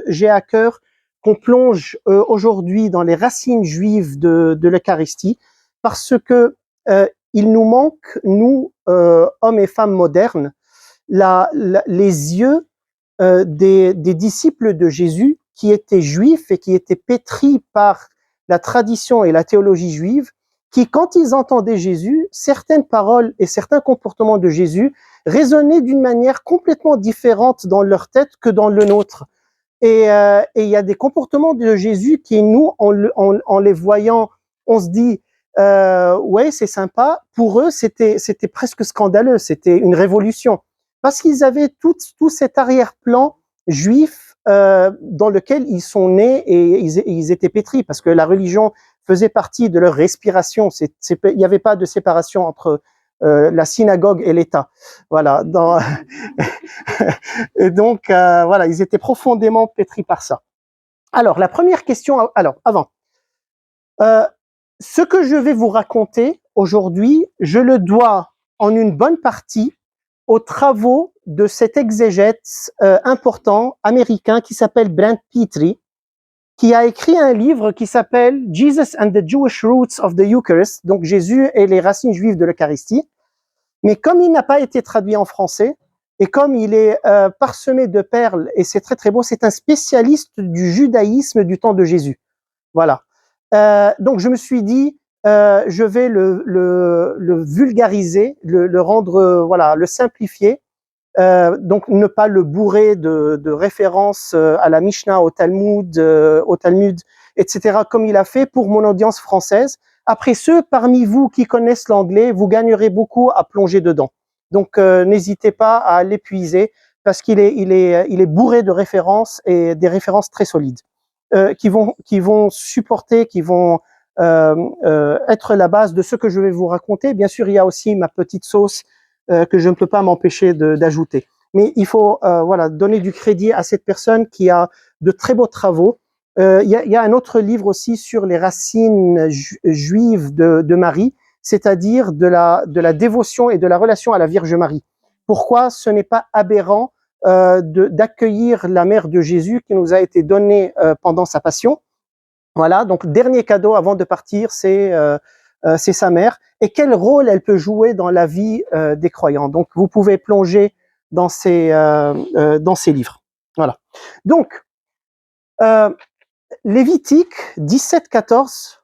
j'ai à cœur qu'on plonge aujourd'hui dans les racines juives de l'Eucharistie, parce que il nous manque, nous, hommes et femmes modernes, les yeux des disciples de Jésus qui étaient juifs et qui étaient pétris par la tradition et la théologie juive, qui, quand ils entendaient Jésus, certaines paroles et certains comportements de Jésus résonnaient d'une manière complètement différente dans leur tête que dans le nôtre. Et il y a des comportements de Jésus qui, nous, en les voyant, on se dit ouais, c'est sympa. Pour eux, c'était presque scandaleux, c'était une révolution. Parce qu'ils avaient tout cet arrière-plan juif dans lequel ils sont nés et ils étaient pétris, parce que la religion faisait partie de leur respiration. Il n'y avait pas de séparation entre la synagogue et l'État. Voilà. Et donc, voilà, ils étaient profondément pétris par ça. Alors, la première question, avant. Ce que je vais vous raconter aujourd'hui, je le dois en une bonne partie aux travaux de cet exégète important américain qui s'appelle Brent Petrie, qui a écrit un livre qui s'appelle Jesus and the Jewish Roots of the Eucharist, donc Jésus et les racines juives de l'Eucharistie. Mais comme il n'a pas été traduit en français, et comme il est parsemé de perles, et c'est très très beau, c'est un spécialiste du judaïsme du temps de Jésus. Voilà. Donc je me suis dit, je vais le vulgariser, le rendre, voilà, le simplifier. Donc ne pas le bourrer de références à la Mishnah, au Talmud, etc., comme il a fait pour mon audience française. Après, ceux parmi vous qui connaissent l'anglais, vous gagnerez beaucoup à plonger dedans. Donc n'hésitez pas à l'épuiser, parce qu'il est bourré de références, et des références très solides, qui vont supporter, qui vont être la base de ce que je vais vous raconter. Bien sûr, il y a aussi ma petite sauce que je ne peux pas m'empêcher d'ajouter. Mais il faut voilà, donner du crédit à cette personne qui a de très beaux travaux. Il y a un autre livre aussi sur les racines juives de Marie, c'est-à-dire de la dévotion et de la relation à la Vierge Marie. Pourquoi ce n'est pas aberrant d'accueillir la mère de Jésus qui nous a été donnée pendant sa passion. Voilà, donc dernier cadeau avant de partir, c'est sa mère, et quel rôle elle peut jouer dans la vie des croyants. Donc vous pouvez plonger dans ces livres. Voilà. Donc Lévitique 17-14.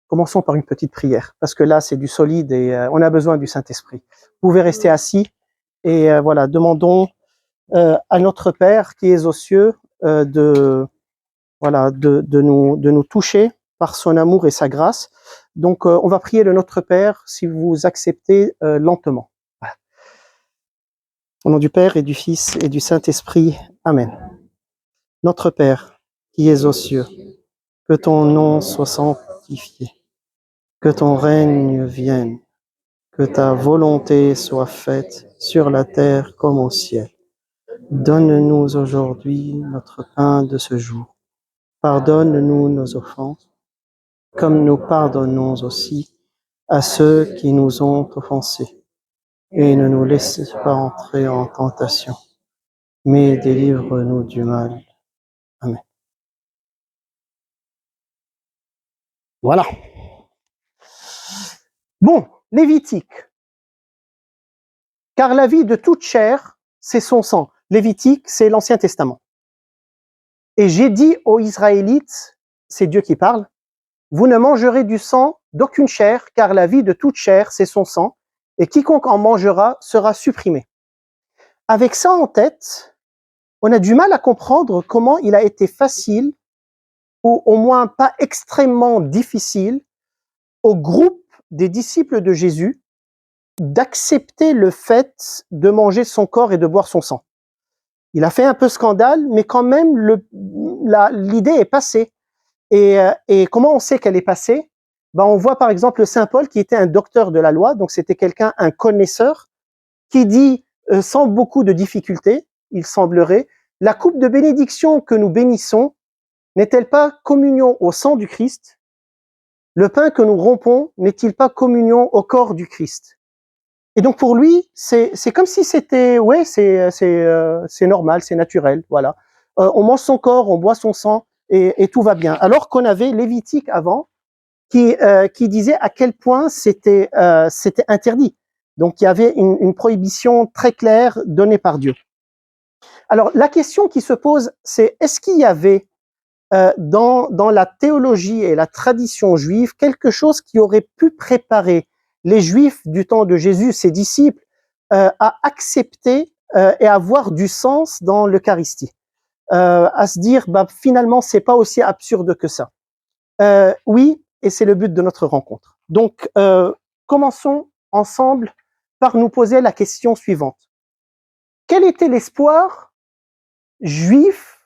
Commençons par une petite prière, parce que là c'est du solide et on a besoin du Saint-Esprit. Vous pouvez rester assis et voilà, demandons à notre Père qui est aux cieux de nous toucher par son amour et sa grâce. Donc, on va prier le Notre Père, si vous acceptez, lentement. Voilà. Au nom du Père et du Fils et du Saint-Esprit. Amen. Notre Père, qui es aux cieux, que ton nom soit sanctifié, que ton règne vienne, que ta volonté soit faite sur la terre comme au ciel. Donne-nous aujourd'hui notre pain de ce jour. Pardonne-nous nos offenses, comme nous pardonnons aussi à ceux qui nous ont offensés. Et ne nous laisse pas entrer en tentation, mais délivre-nous du mal. Amen. Voilà. Bon, Lévitique. Car la vie de toute chair, c'est son sang. Lévitique, c'est l'Ancien Testament. Et j'ai dit aux Israélites, c'est Dieu qui parle, vous ne mangerez du sang d'aucune chair, car la vie de toute chair, c'est son sang, et quiconque en mangera sera supprimé. Avec ça en tête, on a du mal à comprendre comment il a été facile, ou au moins pas extrêmement difficile, au groupe des disciples de Jésus d'accepter le fait de manger son corps et de boire son sang. Il a fait un peu scandale, mais quand même l'idée est passée. Et comment on sait qu'elle est passée? On voit par exemple Saint Paul qui était un docteur de la loi, donc c'était quelqu'un, un connaisseur, qui dit sans beaucoup de difficulté, il semblerait, la coupe de bénédiction que nous bénissons n'est-elle pas communion au sang du Christ? Le pain que nous rompons n'est-il pas communion au corps du Christ? Et donc pour lui, c'est comme si c'était, ouais, c'est normal, c'est naturel, voilà. on mange son corps, on boit son sang, et tout va bien. Alors qu'on avait Lévitique avant, qui disait à quel point c'était interdit. Donc il y avait une prohibition très claire donnée par Dieu. Alors la question qui se pose, c'est est-ce qu'il y avait dans la théologie et la tradition juive quelque chose qui aurait pu préparer les Juifs du temps de Jésus, ses disciples, à accepter et à avoir du sens dans l'Eucharistie, à se dire bah, finalement c'est pas aussi absurde que ça. Oui, et c'est le but de notre rencontre. Donc commençons ensemble par nous poser la question suivante. Quel était l'espoir juif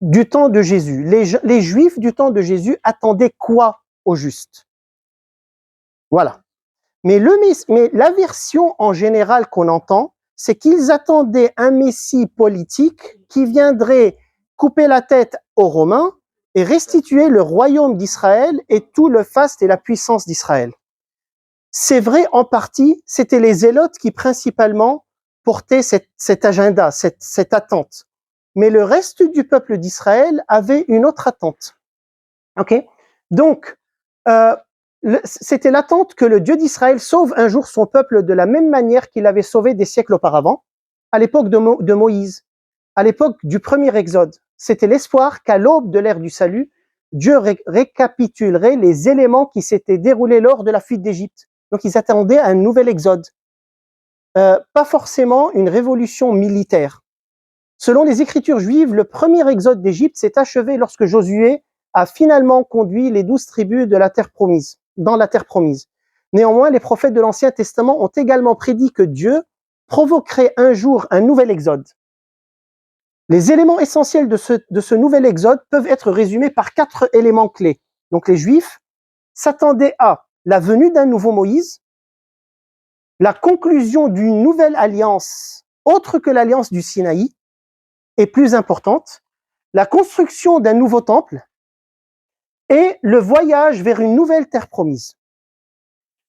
du temps de Jésus? Les Juifs du temps de Jésus attendaient quoi au juste? Voilà. Mais la version en général qu'on entend, c'est qu'ils attendaient un Messie politique qui viendrait couper la tête aux Romains et restituer le royaume d'Israël et tout le faste et la puissance d'Israël. C'est vrai en partie, c'était les zélotes qui principalement portaient cet agenda, cette attente. Mais le reste du peuple d'Israël avait une autre attente. Ok? Donc, c'était l'attente que le Dieu d'Israël sauve un jour son peuple de la même manière qu'il l'avait sauvé des siècles auparavant, à l'époque de Moïse, à l'époque du premier Exode. C'était l'espoir qu'à l'aube de l'ère du salut, Dieu récapitulerait les éléments qui s'étaient déroulés lors de la fuite d'Égypte. Donc ils attendaient un nouvel Exode. Pas forcément une révolution militaire. Selon les Écritures juives, le premier Exode d'Égypte s'est achevé lorsque Josué a finalement conduit les 12 tribus de la terre promise, dans la terre promise. Néanmoins, les prophètes de l'Ancien Testament ont également prédit que Dieu provoquerait un jour un nouvel Exode. Les éléments essentiels de ce nouvel Exode peuvent être résumés par 4 éléments clés. Donc les Juifs s'attendaient à la venue d'un nouveau Moïse, la conclusion d'une nouvelle alliance autre que l'alliance du Sinaï, et plus importante, la construction d'un nouveau temple et le voyage vers une nouvelle terre promise.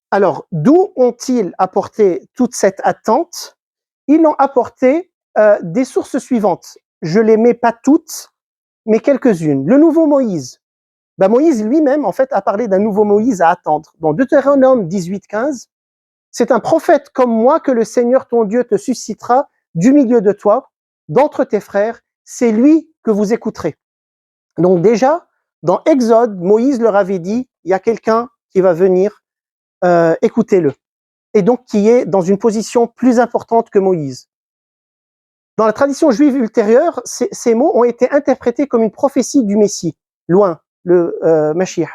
Alors, d'où ont-ils apporté toute cette attente? Ils l'ont apporté des sources suivantes. Je les mets pas toutes, mais quelques-unes. Le nouveau Moïse. Ben, Moïse lui-même, en fait, a parlé d'un nouveau Moïse à attendre. Dans Deutéronome 18:15, c'est un prophète comme moi que le Seigneur ton Dieu te suscitera du milieu de toi, d'entre tes frères, c'est lui que vous écouterez. Donc déjà, dans Exode, Moïse leur avait dit, il y a quelqu'un qui va venir, écoutez-le. Et donc qui est dans une position plus importante que Moïse. Dans la tradition juive ultérieure, ces mots ont été interprétés comme une prophétie du Messie, loin, le Mashiach,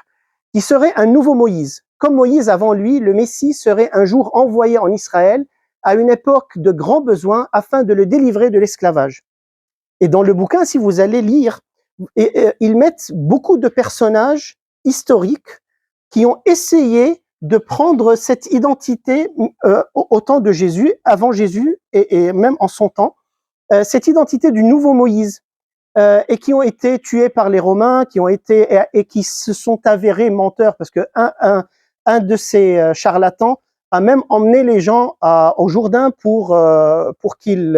qui serait un nouveau Moïse. Comme Moïse avant lui, le Messie serait un jour envoyé en Israël à une époque de grands besoins afin de le délivrer de l'esclavage. Et dans le bouquin, si vous allez lire, ils mettent beaucoup de personnages historiques qui ont essayé de prendre cette identité au temps de Jésus, avant Jésus et même en son temps, cette identité du nouveau Moïse, et qui ont été tués par les Romains, qui ont été et qui se sont avérés menteurs, parce que un de ces charlatans a même emmené les gens au Jourdain pour qu'ils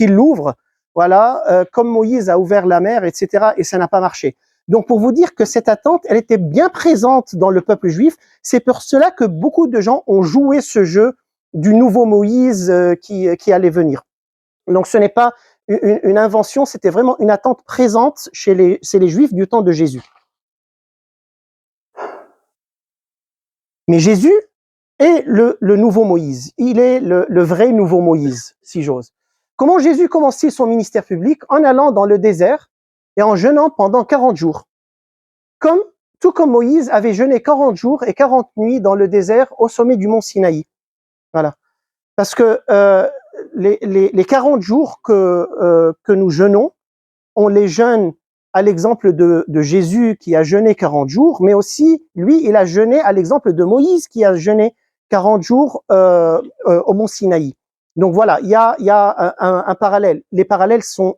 l'ouvrent, voilà, comme Moïse a ouvert la mer, etc. Et ça n'a pas marché. Donc pour vous dire que cette attente, elle était bien présente dans le peuple juif. C'est pour cela que beaucoup de gens ont joué ce jeu du nouveau Moïse qui allait venir. Donc ce n'est pas une invention, c'était vraiment une attente présente chez les Juifs du temps de Jésus. Mais Jésus est le nouveau Moïse. Il est le vrai nouveau Moïse, si j'ose. Comment Jésus commence-t-il son ministère public? En allant dans le désert et en jeûnant pendant 40 jours. Tout comme Moïse avait jeûné 40 jours et 40 nuits dans le désert au sommet du mont Sinaï. Voilà. Parce que les 40 jours que nous jeûnons, on les jeûne à l'exemple de Jésus qui a jeûné 40 jours, mais aussi, lui, il a jeûné à l'exemple de Moïse qui a jeûné 40 jours au mont Sinaï. Donc voilà, il y a un parallèle. Les parallèles sont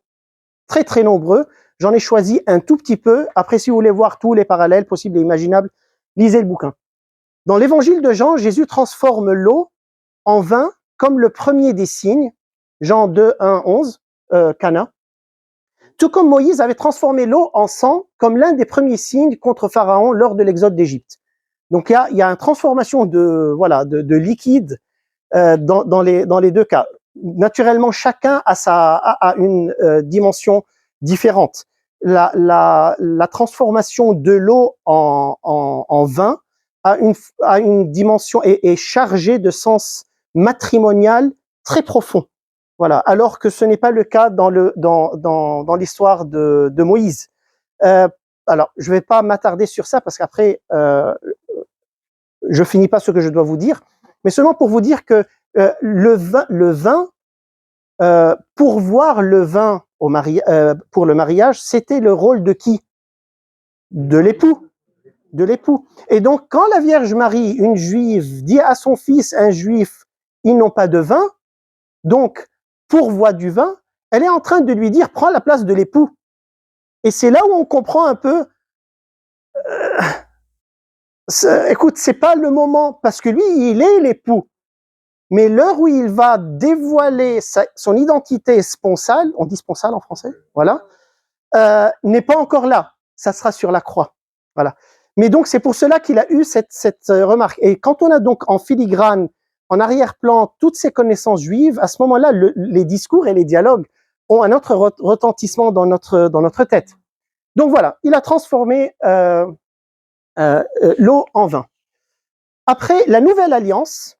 très très nombreux. J'en ai choisi un tout petit peu. Après, si vous voulez voir tous les parallèles possibles et imaginables, lisez le bouquin. Dans l'évangile de Jean, Jésus transforme l'eau en vin comme le premier des signes, Jean 2, 1, 11, Cana. Tout comme Moïse avait transformé l'eau en sang comme l'un des premiers signes contre Pharaon lors de l'exode d'Égypte. Donc il y a une transformation de liquide dans les deux cas. Naturellement, chacun a une dimension différente. La transformation de l'eau en vin a une dimension est chargée de sens matrimonial très profond. Voilà, alors que ce n'est pas le cas dans l'histoire de Moïse. Alors, je ne vais pas m'attarder sur ça parce qu'après, je finis pas ce que je dois vous dire, mais seulement pour vous dire que le vin pour voir le vin pour le mariage, c'était le rôle de qui? De l'époux. De l'époux. Et donc, quand la Vierge Marie, une juive, dit à son fils, un juif, ils n'ont pas de vin, donc, pourvoie du vin, elle est en train de lui dire, prends la place de l'époux. Et c'est là où on comprend un peu, écoute, c'est pas le moment, parce que lui, il est l'époux. Mais l'heure où il va dévoiler son identité sponsale, on dit sponsale en français, voilà, n'est pas encore là. Ça sera sur la croix. Voilà. Mais donc, c'est pour cela qu'il a eu cette remarque. Et quand on a donc en filigrane, en arrière-plan, toutes ces connaissances juives, à ce moment-là, les discours et les dialogues ont un autre retentissement dans notre tête. Donc voilà, il a transformé l'eau en vin. Après, la nouvelle alliance,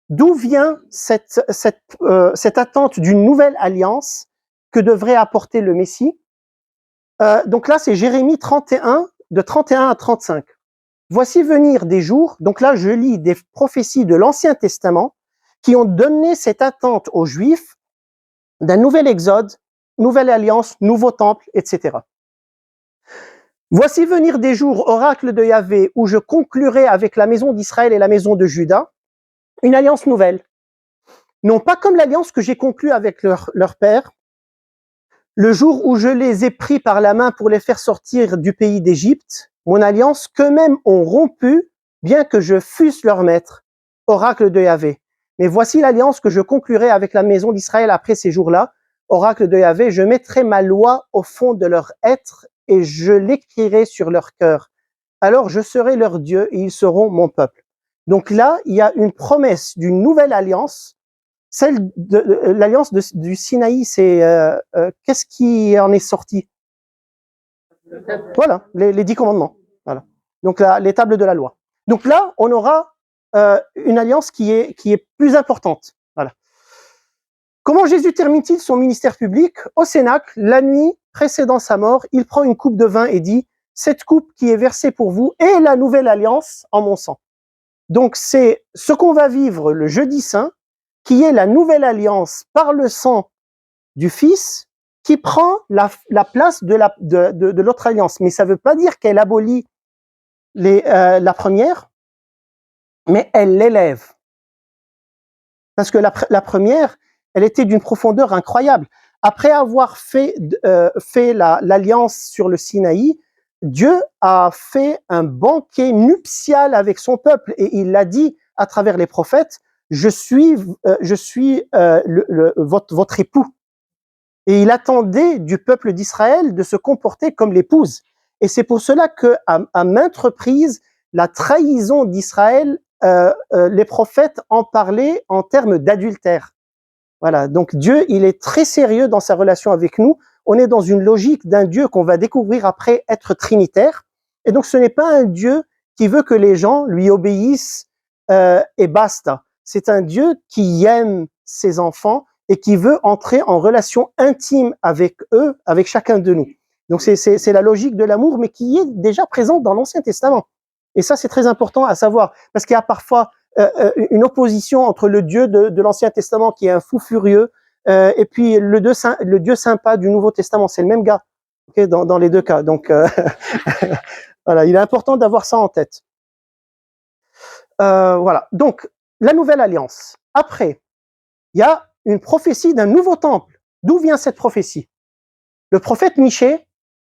d'où vient cette attente d'une nouvelle alliance que devrait apporter le Messie? Donc là, c'est Jérémie 31, de 31 à 35. Voici venir des jours, donc là, je lis des prophéties de l'Ancien Testament qui ont donné cette attente aux Juifs d'un nouvel exode, nouvelle alliance, nouveau temple, etc. Voici venir des jours, oracle de Yahvé, où je conclurai avec la maison d'Israël et la maison de Juda une alliance nouvelle. Non pas comme l'alliance que j'ai conclue avec leur père, le jour où je les ai pris par la main pour les faire sortir du pays d'Égypte, mon alliance qu'eux-mêmes ont rompue, bien que je fusse leur maître, oracle de Yahvé. Mais voici l'alliance que je conclurai avec la maison d'Israël après ces jours-là, oracle de Yahvé, je mettrai ma loi au fond de leur être et je l'écrirai sur leur cœur. Alors je serai leur Dieu et ils seront mon peuple. Donc là, il y a une promesse d'une nouvelle alliance. Celle de l'alliance du Sinaï, c'est qu'est-ce qui en est sorti? Voilà, les 10 commandements. Voilà. Donc les tables de la loi. Donc là, on aura une alliance qui est plus importante. Voilà. Comment Jésus termine-t-il son ministère public? Au Cénacle, la nuit précédant sa mort, il prend une coupe de vin et dit: cette coupe qui est versée pour vous est la nouvelle alliance en mon sang. Donc c'est ce qu'on va vivre le jeudi saint, qui est la nouvelle alliance par le sang du Fils, qui prend la place de l'autre alliance. Mais ça ne veut pas dire qu'elle abolit la première, mais elle l'élève. Parce que la première, elle était d'une profondeur incroyable. Après avoir fait l'alliance sur le Sinaï, Dieu a fait un banquet nuptial avec son peuple et il l'a dit à travers les prophètes: je suis votre époux. Et il attendait du peuple d'Israël de se comporter comme l'épouse. Et c'est pour cela que à maintes reprises, la trahison d'Israël, les prophètes en parlaient en termes d'adultère. Voilà. Donc Dieu, il est très sérieux dans sa relation avec nous. On est dans une logique d'un Dieu qu'on va découvrir après être trinitaire. Et donc ce n'est pas un Dieu qui veut que les gens lui obéissent et basta. C'est un Dieu qui aime ses enfants et qui veut entrer en relation intime avec eux, avec chacun de nous. Donc c'est la logique de l'amour, mais qui est déjà présente dans l'Ancien Testament. Et ça, c'est très important à savoir, parce qu'il y a parfois une opposition entre le Dieu de l'Ancien Testament, qui est un fou furieux, et puis le Dieu sympa du Nouveau Testament. C'est le même gars, okay, dans les deux cas. Donc voilà, il est important d'avoir ça en tête. Voilà. Donc la nouvelle alliance. Après, il y a une prophétie d'un nouveau temple. D'où vient cette prophétie? Le prophète Michée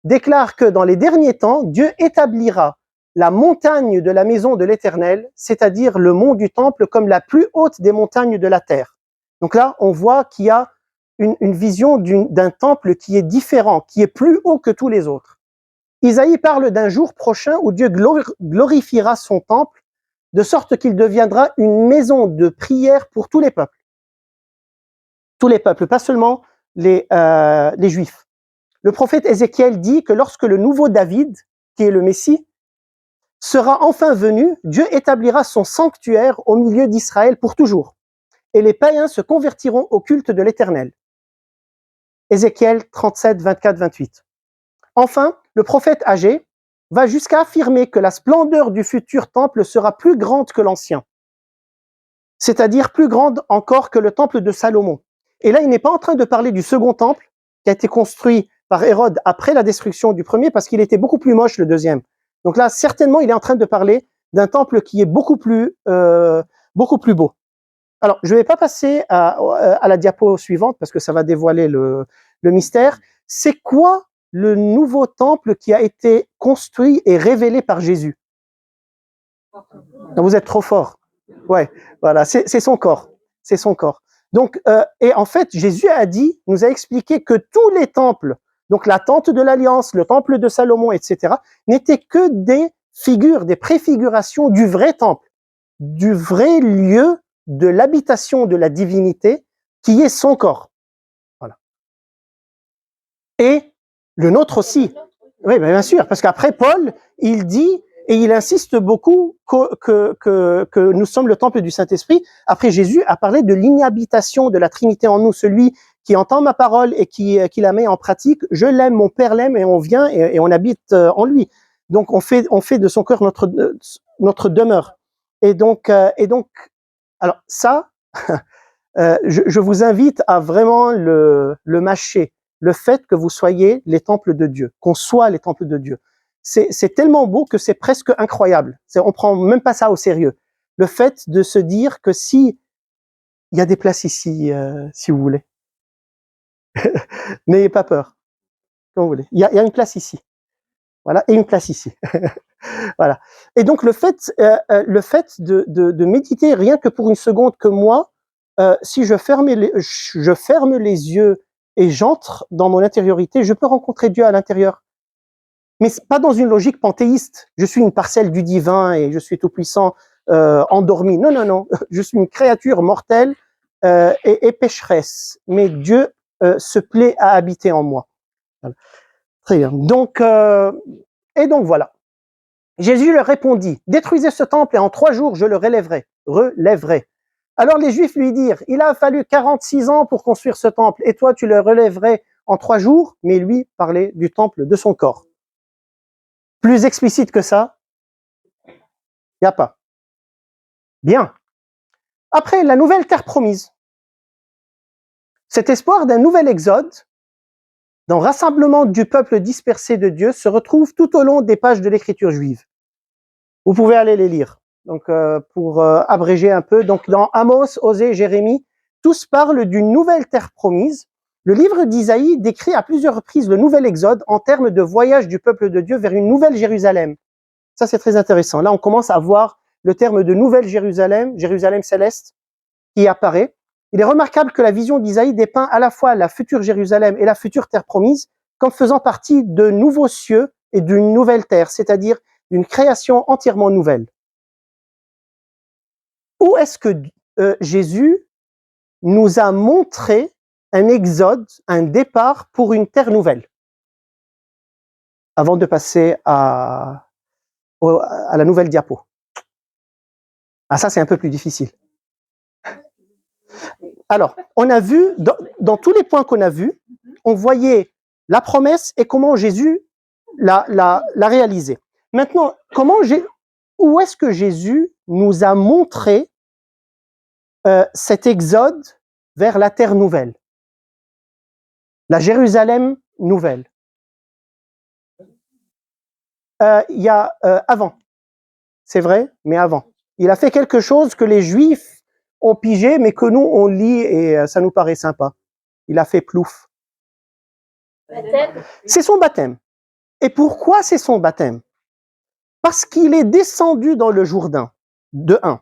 déclare que dans les derniers temps, Dieu établira la montagne de la maison de l'Éternel, c'est-à-dire le mont du temple, comme la plus haute des montagnes de la terre. Donc là, on voit qu'il y a une vision d'un temple qui est différent, qui est plus haut que tous les autres. Isaïe parle d'un jour prochain où Dieu glorifiera son temple, de sorte qu'il deviendra une maison de prière pour tous les peuples. Tous les peuples, pas seulement les Juifs. Le prophète Ézéchiel dit que lorsque le nouveau David, qui est le Messie, sera enfin venu, Dieu établira son sanctuaire au milieu d'Israël pour toujours. Et les païens se convertiront au culte de l'Éternel. Ézéchiel 37, 24, 28. Enfin, le prophète Agé va jusqu'à affirmer que la splendeur du futur temple sera plus grande que l'ancien, c'est-à-dire plus grande encore que le temple de Salomon. Et là, il n'est pas en train de parler du second temple qui a été construit par Hérode après la destruction du premier, parce qu'il était beaucoup plus moche, le deuxième. Donc là, certainement, il est en train de parler d'un temple qui est beaucoup plus beau. Alors, je ne vais pas passer à la diapo suivante, parce que ça va dévoiler le mystère. C'est quoi le nouveau temple qui a été construit et révélé par Jésus? Vous êtes trop fort. Ouais, voilà, c'est son corps. C'est son corps. Donc, et en fait, Jésus nous a expliqué que tous les temples, donc la tente de l'Alliance, le temple de Salomon, etc., n'étaient que des figures, des préfigurations du vrai temple, du vrai lieu de l'habitation de la divinité, qui est son corps. Voilà. Et le nôtre aussi. Oui, bien sûr, parce qu'après, Paul, il dit, et il insiste beaucoup que nous sommes le temple du Saint-Esprit. Après, Jésus a parlé de l'inhabitation de la Trinité en nous, celui qui entend ma parole et qui la met en pratique. Je l'aime, mon Père l'aime, et on vient et on habite en lui. Donc, on fait de son cœur notre demeure. Et donc, alors ça, je vous invite à vraiment le mâcher. Le fait que vous soyez les temples de Dieu, qu'on soit les temples de Dieu. C'est tellement beau que c'est presque incroyable. On prend même pas ça au sérieux. Le fait de se dire que si il y a des places ici, si vous voulez, n'ayez pas peur. Comme vous voulez. Il y a une place ici, voilà, et une place ici, voilà. Et donc le fait de méditer rien que pour une seconde, que moi, si je ferme les yeux et j'entre dans mon intériorité, je peux rencontrer Dieu à l'intérieur. Mais pas dans une logique panthéiste. Je suis une parcelle du divin et je suis tout puissant, endormi. Non, non, non. Je suis une créature mortelle et pécheresse. Mais Dieu se plaît à habiter en moi. Voilà. Très bien. Donc, voilà. Jésus leur répondit, détruisez ce temple et en 3 jours je le relèverai. Alors les Juifs lui dirent, il a fallu 46 ans pour construire ce temple et toi tu le relèverais en 3 jours, mais lui parlait du temple de son corps. Plus explicite que ça, il n'y a pas. Bien. Après, la nouvelle terre promise. Cet espoir d'un nouvel exode, d'un rassemblement du peuple dispersé de Dieu, se retrouve tout au long des pages de l'écriture juive. Vous pouvez aller les lire. Donc, pour abréger un peu, donc dans Amos, Osée, Jérémie, tous parlent d'une nouvelle terre promise. Le livre d'Isaïe décrit à plusieurs reprises le nouvel exode en termes de voyage du peuple de Dieu vers une nouvelle Jérusalem. Ça, c'est très intéressant. Là, on commence à voir le terme de nouvelle Jérusalem, Jérusalem céleste, qui apparaît. Il est remarquable que la vision d'Isaïe dépeint à la fois la future Jérusalem et la future terre promise comme faisant partie de nouveaux cieux et d'une nouvelle terre, c'est-à-dire d'une création entièrement nouvelle. Où est-ce que Jésus nous a montré un exode, un départ pour une terre nouvelle? Avant de passer à la nouvelle diapo. Ah, ça, c'est un peu plus difficile. Alors, on a vu, dans tous les points qu'on a vus, on voyait la promesse et comment Jésus l'a réalisée. Maintenant, où est-ce que Jésus nous a montré cet exode vers la terre nouvelle, la Jérusalem nouvelle? Il y a avant, c'est vrai, mais avant. Il a fait quelque chose que les Juifs ont pigé, mais que nous, on lit et ça nous paraît sympa. Il a fait plouf. C'est son baptême. Et pourquoi c'est son baptême? Parce qu'il est descendu dans le Jourdain, de 1.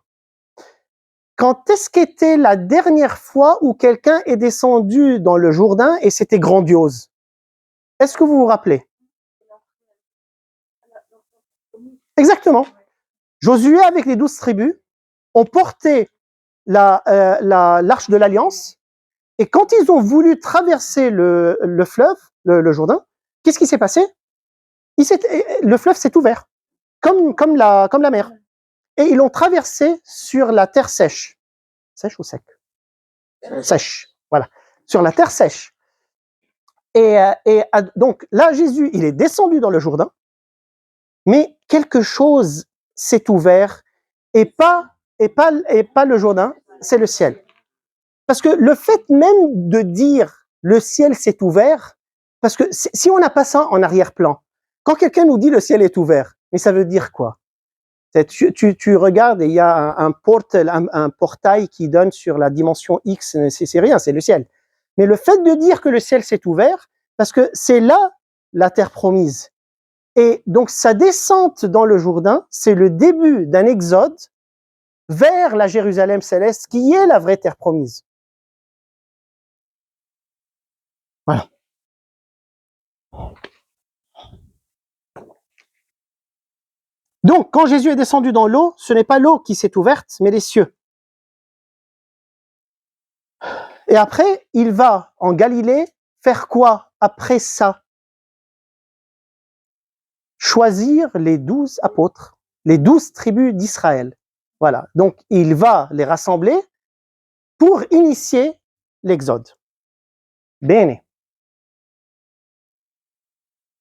quand est-ce qu'était la dernière fois où quelqu'un est descendu dans le Jourdain et c'était grandiose? Est-ce que vous vous rappelez? Exactement. Josué avec les 12 tribus ont porté l'arche de l'Alliance, et quand ils ont voulu traverser le fleuve, le Jourdain, qu'est-ce qui s'est passé? Le fleuve s'est ouvert, comme la mer. Et ils l'ont traversé sur la terre sèche. Sèche ou sec? Sèche, voilà. Sur la terre sèche. Et donc là, Jésus, il est descendu dans le Jourdain, mais quelque chose s'est ouvert, et pas le Jourdain, c'est le ciel. Parce que le fait même de dire le ciel s'est ouvert, parce que si on n'a pas ça en arrière-plan, quand quelqu'un nous dit le ciel est ouvert, mais ça veut dire quoi? Tu regardes et il y a un portail qui donne sur la dimension X, c'est rien, c'est le ciel. Mais le fait de dire que le ciel s'est ouvert, parce que c'est là la terre promise. Et donc sa descente dans le Jourdain, c'est le début d'un exode vers la Jérusalem céleste, qui est la vraie terre promise. Voilà. Donc, quand Jésus est descendu dans l'eau, ce n'est pas l'eau qui s'est ouverte, mais les cieux. Et après, il va en Galilée faire quoi après ça? Choisir les 12 apôtres, les 12 tribus d'Israël. Voilà. Donc, il va les rassembler pour initier l'exode. Bene.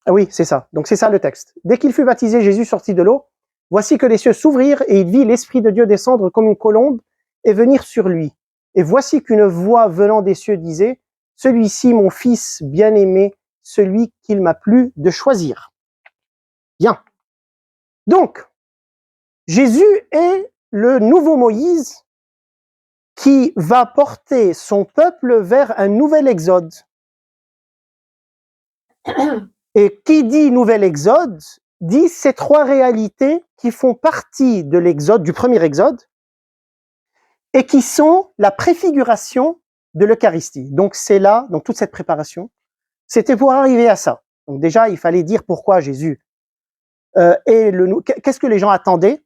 Ah oui, c'est ça. Donc, c'est ça le texte. Dès qu'il fut baptisé, Jésus sortit de l'eau. Voici que les cieux s'ouvrirent et il vit l'Esprit de Dieu descendre comme une colombe et venir sur lui. Et voici qu'une voix venant des cieux disait, « Celui-ci, mon fils bien-aimé, celui qu'il m'a plu de choisir. » Bien. Donc, Jésus est le nouveau Moïse qui va porter son peuple vers un nouvel exode. Et qui dit nouvel exode, dit ces trois réalités qui font partie de l'exode, du premier exode, et qui sont la préfiguration de l'Eucharistie. Donc c'est là, donc toute cette préparation, c'était pour arriver à ça. Donc déjà, il fallait dire pourquoi Jésus qu'est-ce que les gens attendaient.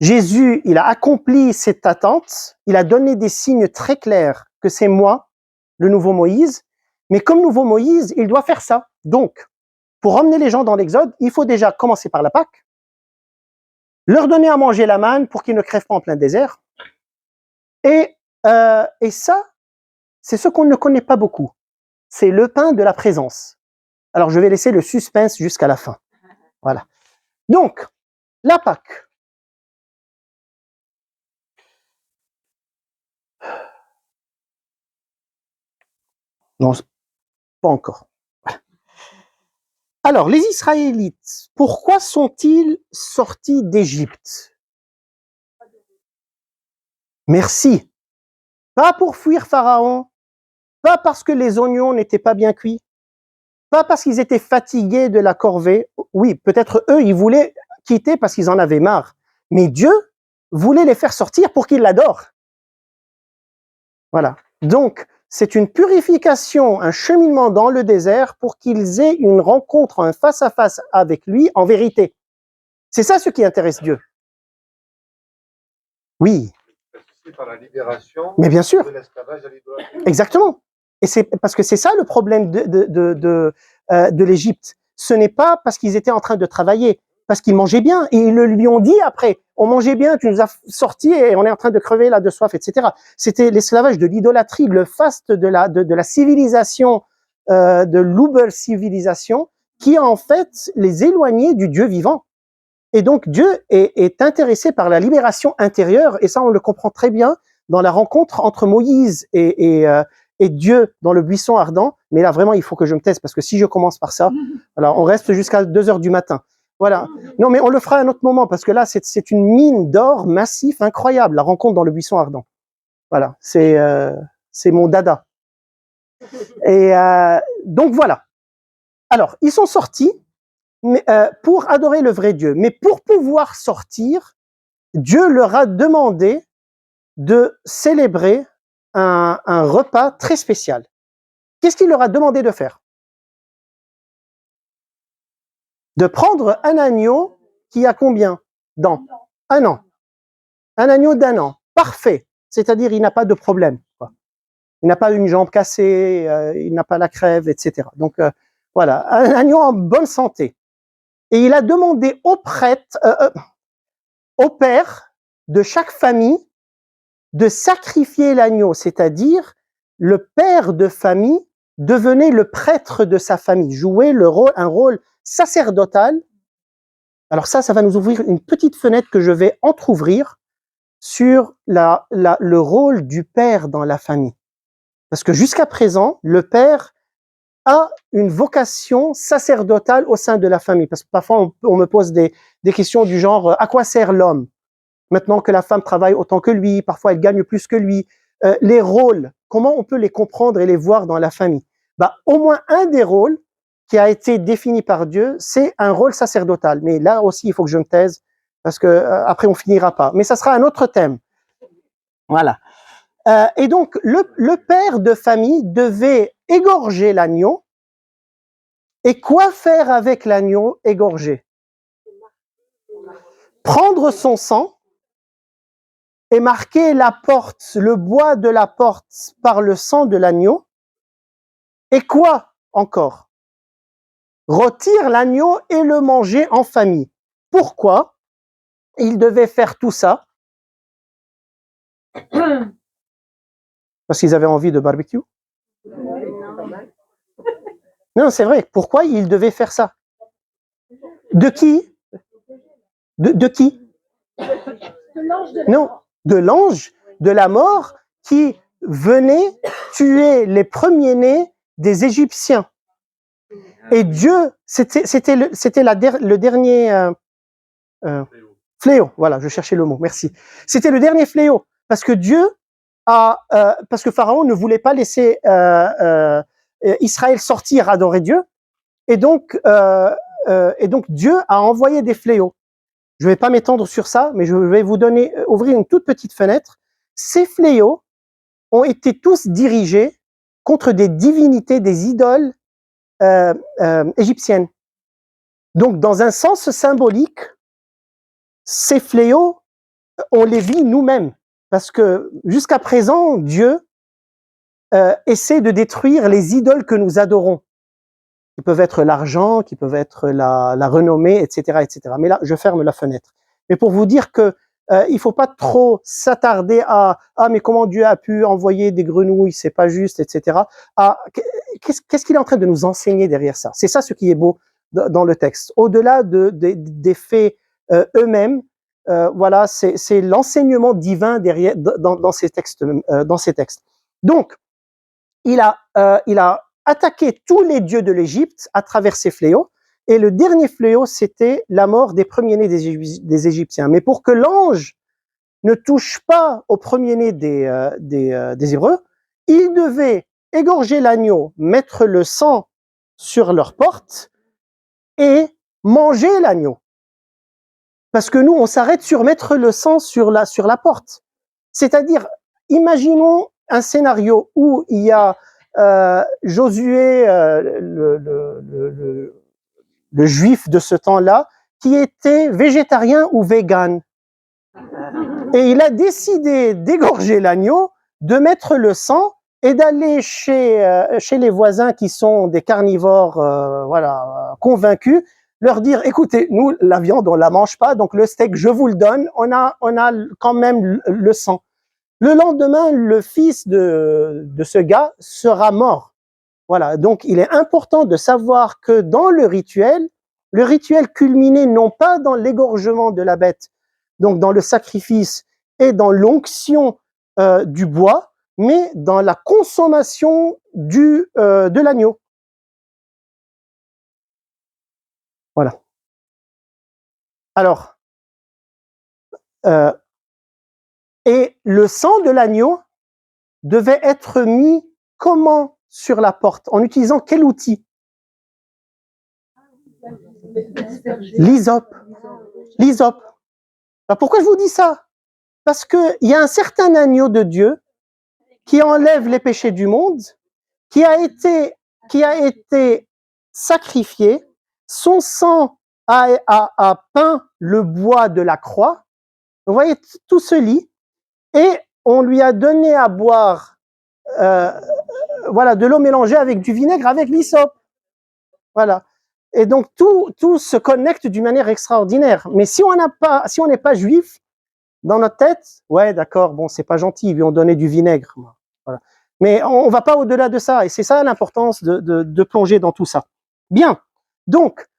Jésus, il a accompli cette attente, il a donné des signes très clairs que c'est moi, le nouveau Moïse, mais comme nouveau Moïse, il doit faire ça. Donc, pour emmener les gens dans l'exode, il faut déjà commencer par la Pâque, leur donner à manger la manne pour qu'ils ne crèvent pas en plein désert. Et ça, c'est ce qu'on ne connaît pas beaucoup. C'est le pain de la présence. Alors, je vais laisser le suspense jusqu'à la fin. Voilà. Donc, la Pâque. Non, pas encore. Alors, les Israélites, pourquoi sont-ils sortis d'Égypte? Merci. Pas pour fuir Pharaon, pas parce que les oignons n'étaient pas bien cuits, pas parce qu'ils étaient fatigués de la corvée. Oui, peut-être eux, ils voulaient quitter parce qu'ils en avaient marre. Mais Dieu voulait les faire sortir pour qu'ils l'adorent. Voilà. Donc, c'est une purification, un cheminement dans le désert pour qu'ils aient une rencontre, un face-à-face avec lui en vérité. C'est ça ce qui intéresse Dieu. Oui. C'est par la libération mais bien sûr. De l'esclavage à l'idolâtrie. Exactement. Et c'est parce que c'est ça le problème de l'Égypte. Ce n'est pas parce qu'ils étaient en train de travailler, parce qu'ils mangeaient bien. Et ils le lui ont dit après, on mangeait bien, tu nous as sortis et on est en train de crever là de soif, etc. C'était l'esclavage de l'idolâtrie, le faste de la civilisation, de l'uber-civilisation, qui en fait les éloignait du Dieu vivant. Et donc Dieu est intéressé par la libération intérieure, et ça on le comprend très bien dans la rencontre entre Moïse et Dieu dans le buisson ardent. Mais là vraiment il faut que je me taise, parce que si je commence par ça, alors on reste jusqu'à 2h du matin. Voilà. Non mais on le fera à un autre moment, parce que là c'est une mine d'or massif incroyable, la rencontre dans le buisson ardent. Voilà, c'est mon dada. Et donc voilà. Alors ils sont sortis pour adorer le vrai Dieu. Mais pour pouvoir sortir, Dieu leur a demandé de célébrer un repas très spécial. Qu'est-ce qu'il leur a demandé de faire? De prendre un agneau qui a combien d'ans? 1 an. Un agneau d'1 an. Parfait. C'est-à-dire, il n'a pas de problème, quoi. Il n'a pas une jambe cassée, il n'a pas la crève, etc. Donc, voilà, un agneau en bonne santé. Et il a demandé au prêtre, au père de chaque famille de sacrifier l'agneau, c'est-à-dire le père de famille devenait le prêtre de sa famille, jouait un rôle sacerdotal. Alors ça va nous ouvrir une petite fenêtre que je vais entrouvrir sur le rôle du père dans la famille. Parce que jusqu'à présent, le père a une vocation sacerdotale au sein de la famille. Parce que parfois, on me pose des questions du genre, à quoi sert l'homme? Maintenant que la femme travaille autant que lui, parfois elle gagne plus que lui. Les rôles, comment on peut les comprendre et les voir dans la famille? Au moins un des rôles qui a été défini par Dieu, c'est un rôle sacerdotal. Mais là aussi, il faut que je me taise, parce que après on finira pas. Mais ça sera un autre thème. Voilà. Et donc, le père de famille devait égorger l'agneau. Et quoi faire avec l'agneau égorgé? Prendre son sang et marquer la porte, le bois de la porte par le sang de l'agneau. Et quoi encore? Rôtir l'agneau et le manger en famille. Pourquoi il devait faire tout ça? Parce qu'ils avaient envie de barbecue? Non, c'est vrai. Pourquoi il devait faire ça? De qui? De qui? Non, de l'ange de la mort qui venait tuer les premiers-nés des Égyptiens. Et Dieu, c'était le dernier fléau. Voilà, je cherchais le mot. Merci. C'était le dernier fléau parce que parce que Pharaon ne voulait pas laisser Israël sortir adorer Dieu, et donc Dieu a envoyé des fléaux. Je ne vais pas m'étendre sur ça, mais je vais vous ouvrir une toute petite fenêtre. Ces fléaux ont été tous dirigés contre des divinités, des idoles égyptiennes. Donc, dans un sens symbolique, ces fléaux, on les vit nous-mêmes. Parce que jusqu'à présent, Dieu essaie de détruire les idoles que nous adorons, qui peuvent être l'argent, qui peuvent être la renommée, etc., etc. Mais là, je ferme la fenêtre. Mais pour vous dire que il faut pas trop s'attarder à mais comment Dieu a pu envoyer des grenouilles, c'est pas juste, etc. Qu'est-ce qu'il est en train de nous enseigner derrière ça? C'est ça ce qui est beau dans le texte. Au-delà des faits eux-mêmes, voilà, c'est l'enseignement divin derrière dans ces textes. Donc, il a attaqué tous les dieux de l'Égypte à travers ces fléaux. Et le dernier fléau, c'était la mort des premiers-nés des Égyptiens. Mais pour que l'ange ne touche pas aux premiers-nés des Hébreux, il devait égorger l'agneau, mettre le sang sur leur porte et manger l'agneau. Parce que nous, on s'arrête sur mettre le sang sur la porte. C'est-à-dire, imaginons un scénario où il y a Josué, le juif de ce temps-là, qui était végétarien ou vegan. Et il a décidé d'égorger l'agneau, de mettre le sang et d'aller chez les voisins qui sont des carnivores convaincus, leur dire, écoutez, nous, la viande, on la mange pas, donc le steak, je vous le donne, on a quand même le sang. Le lendemain, le fils de ce gars sera mort. Voilà, donc il est important de savoir que dans le rituel culminait non pas dans l'égorgement de la bête, donc dans le sacrifice et dans l'onction du bois, mais dans la consommation de l'agneau. Voilà. Alors, et le sang de l'agneau devait être mis comment sur la porte? En utilisant quel outil? L'hysope. L'hysope. Pourquoi je vous dis ça? Parce qu'il y a un certain agneau de Dieu qui enlève les péchés du monde, qui a été sacrifié, son sang a peint le bois de la croix. Vous voyez, tout se lit, et on lui a donné à boire de l'eau mélangée avec du vinaigre, avec l'hysope. Voilà. Et donc tout se connecte d'une manière extraordinaire. Mais si on n'est pas juif, dans notre tête, ouais, d'accord, bon, c'est pas gentil, ils lui ont donné du vinaigre. Voilà. Mais on va pas au-delà de ça, et c'est ça l'importance de plonger dans tout ça. Bien. Donc,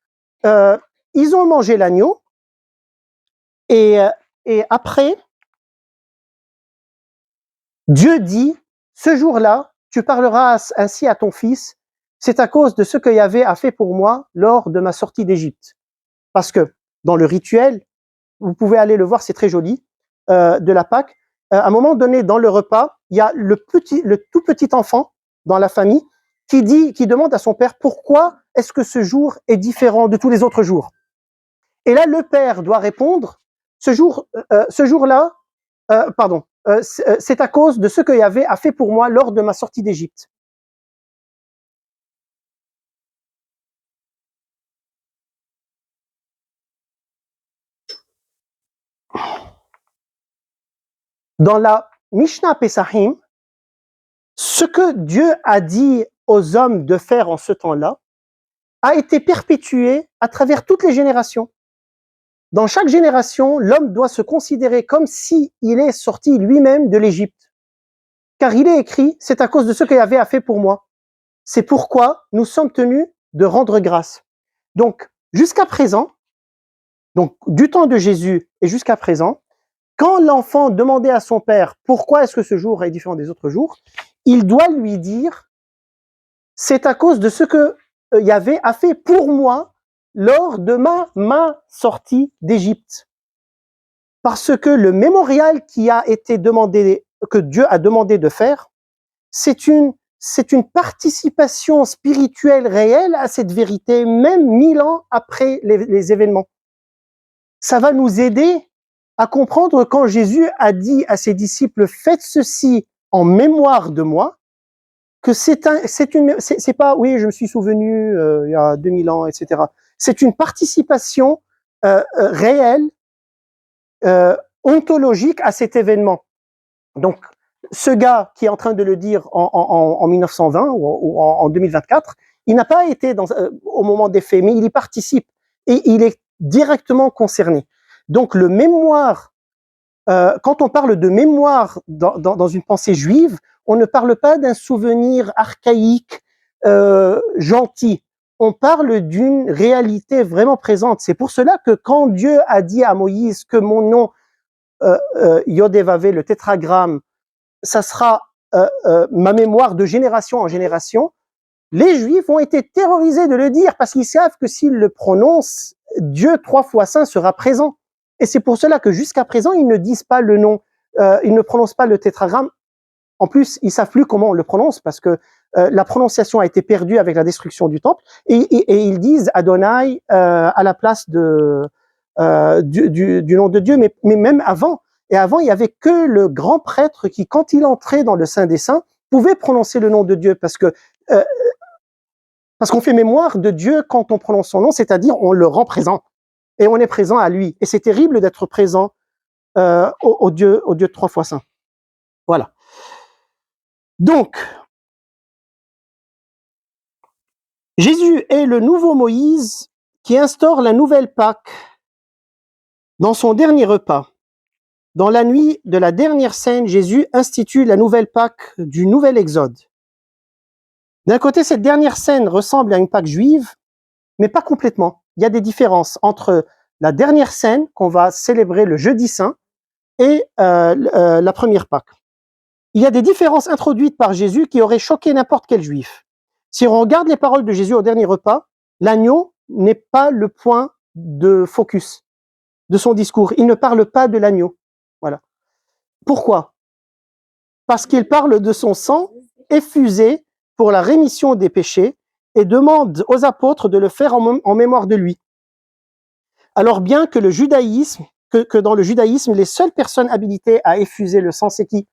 ils ont mangé l'agneau, et après, Dieu dit, ce jour-là, tu parleras ainsi à ton fils, c'est à cause de ce que Yahvé a fait pour moi lors de ma sortie d'Égypte. Parce que dans le rituel, vous pouvez aller le voir, c'est très joli, de la Pâque, à un moment donné dans le repas, il y a le tout petit enfant dans la famille qui demande à son père pourquoi est-ce que ce jour est différent de tous les autres jours. Et là, le père doit répondre, ce jour-là, c'est à cause de ce que Yahvé a fait pour moi lors de ma sortie d'Égypte. Dans la Mishnah Pesachim, ce que Dieu a dit aux hommes de faire en ce temps-là a été perpétué à travers toutes les générations. Dans chaque génération, l'homme doit se considérer comme s'il est sorti lui-même de l'Égypte. Car il est écrit, c'est à cause de ce que Yahvé a fait pour moi. C'est pourquoi nous sommes tenus de rendre grâce. Donc, jusqu'à présent, donc du temps de Jésus et jusqu'à présent, quand l'enfant demandait à son père pourquoi est-ce que ce jour est différent des autres jours, il doit lui dire c'est à cause de ce que Yahvé a fait pour moi lors de ma sortie d'Égypte. Parce que le mémorial qui a été demandé, que Dieu a demandé de faire, c'est une participation spirituelle réelle à cette vérité, même 1000 ans après les événements. Ça va nous aider à comprendre quand Jésus a dit à ses disciples, faites ceci en mémoire de moi, que c'est pas, oui, je me suis souvenu il y a 2000 ans, etc. C'est une participation réelle, ontologique à cet événement. Donc, ce gars qui est en train de le dire en 1920 ou en 2024, il n'a pas été au moment des faits, mais il y participe et il est directement concerné. Donc, le mémoire, quand on parle de mémoire dans une pensée juive, on ne parle pas d'un souvenir archaïque, gentil. On parle d'une réalité vraiment présente. C'est pour cela que quand Dieu a dit à Moïse que mon nom, Yod-Hé-Vav-Hé, le tétragramme, ça sera ma mémoire de génération en génération, les Juifs ont été terrorisés de le dire parce qu'ils savent que s'ils le prononcent, Dieu 3 fois saint sera présent. Et c'est pour cela que jusqu'à présent, ils ne disent pas le nom, ils ne prononcent pas le tétragramme. En plus, ils savent plus comment on le prononce parce que la prononciation a été perdue avec la destruction du temple. Et ils disent Adonai à la place du nom de Dieu, mais même avant. Et avant, il y avait que le grand prêtre qui, quand il entrait dans le Saint des Saints, pouvait prononcer le nom de Dieu parce qu'on fait mémoire de Dieu quand on prononce son nom, c'est-à-dire on le rend présent et on est présent à lui. Et c'est terrible d'être présent au Dieu 3 fois saint. Voilà. Donc, Jésus est le nouveau Moïse qui instaure la nouvelle Pâque dans son dernier repas. Dans la nuit de la dernière scène, Jésus institue la nouvelle Pâque du nouvel Exode. D'un côté, cette dernière scène ressemble à une Pâque juive, mais pas complètement. Il y a des différences entre la dernière scène qu'on va célébrer le jeudi saint et la première Pâque. Il y a des différences introduites par Jésus qui auraient choqué n'importe quel juif. Si on regarde les paroles de Jésus au dernier repas, l'agneau n'est pas le point de focus de son discours. Il ne parle pas de l'agneau. Voilà. Pourquoi ? Parce qu'il parle de son sang effusé pour la rémission des péchés et demande aux apôtres de le faire en mémoire de lui. Alors bien que le judaïsme que dans le judaïsme, les seules personnes habilitées à effuser le sang, c'est qui?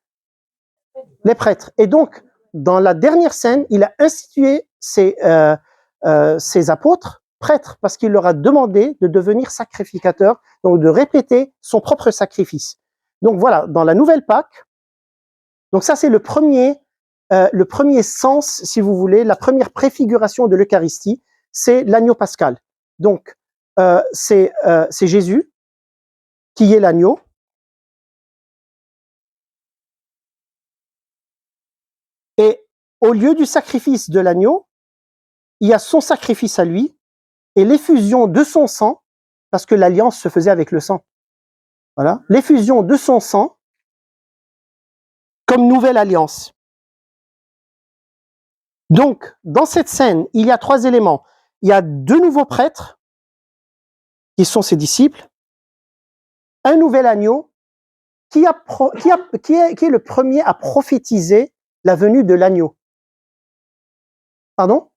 Les prêtres. Et donc, dans la dernière scène, il a institué ses apôtres prêtres parce qu'il leur a demandé de devenir sacrificateurs, donc de répéter son propre sacrifice. Donc voilà, dans la nouvelle Pâque, donc ça c'est le premier sens, si vous voulez, la première préfiguration de l'Eucharistie, c'est l'agneau pascal. Donc c'est Jésus qui est l'agneau. Et au lieu du sacrifice de l'agneau, il y a son sacrifice à lui et l'effusion de son sang, parce que l'alliance se faisait avec le sang. Voilà, l'effusion de son sang comme nouvelle alliance. Donc, dans cette scène, il y a 3 éléments. Il y a 2 nouveaux prêtres, qui sont ses disciples, un nouvel agneau, qui est le premier à prophétiser la venue de l'agneau. Pardon?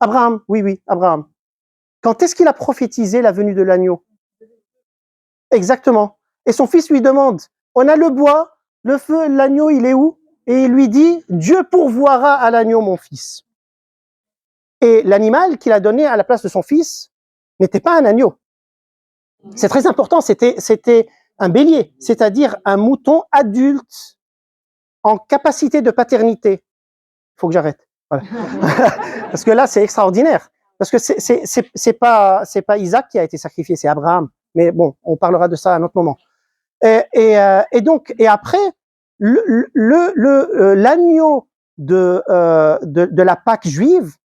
Abraham, oui, Abraham. Quand est-ce qu'il a prophétisé la venue de l'agneau? Exactement. Et son fils lui demande, on a le bois, le feu, l'agneau, il est où? Et il lui dit, Dieu pourvoira à l'agneau, mon fils. Et l'animal qu'il a donné à la place de son fils n'était pas un agneau. C'est très important, c'était un bélier, c'est-à-dire un mouton adulte en capacité de paternité. Il faut que j'arrête. Voilà. Parce que là, c'est extraordinaire. Parce que c'est pas Isaac qui a été sacrifié, c'est Abraham. Mais bon, on parlera de ça à un autre moment. Et donc, et après, l'agneau de la Pâque juive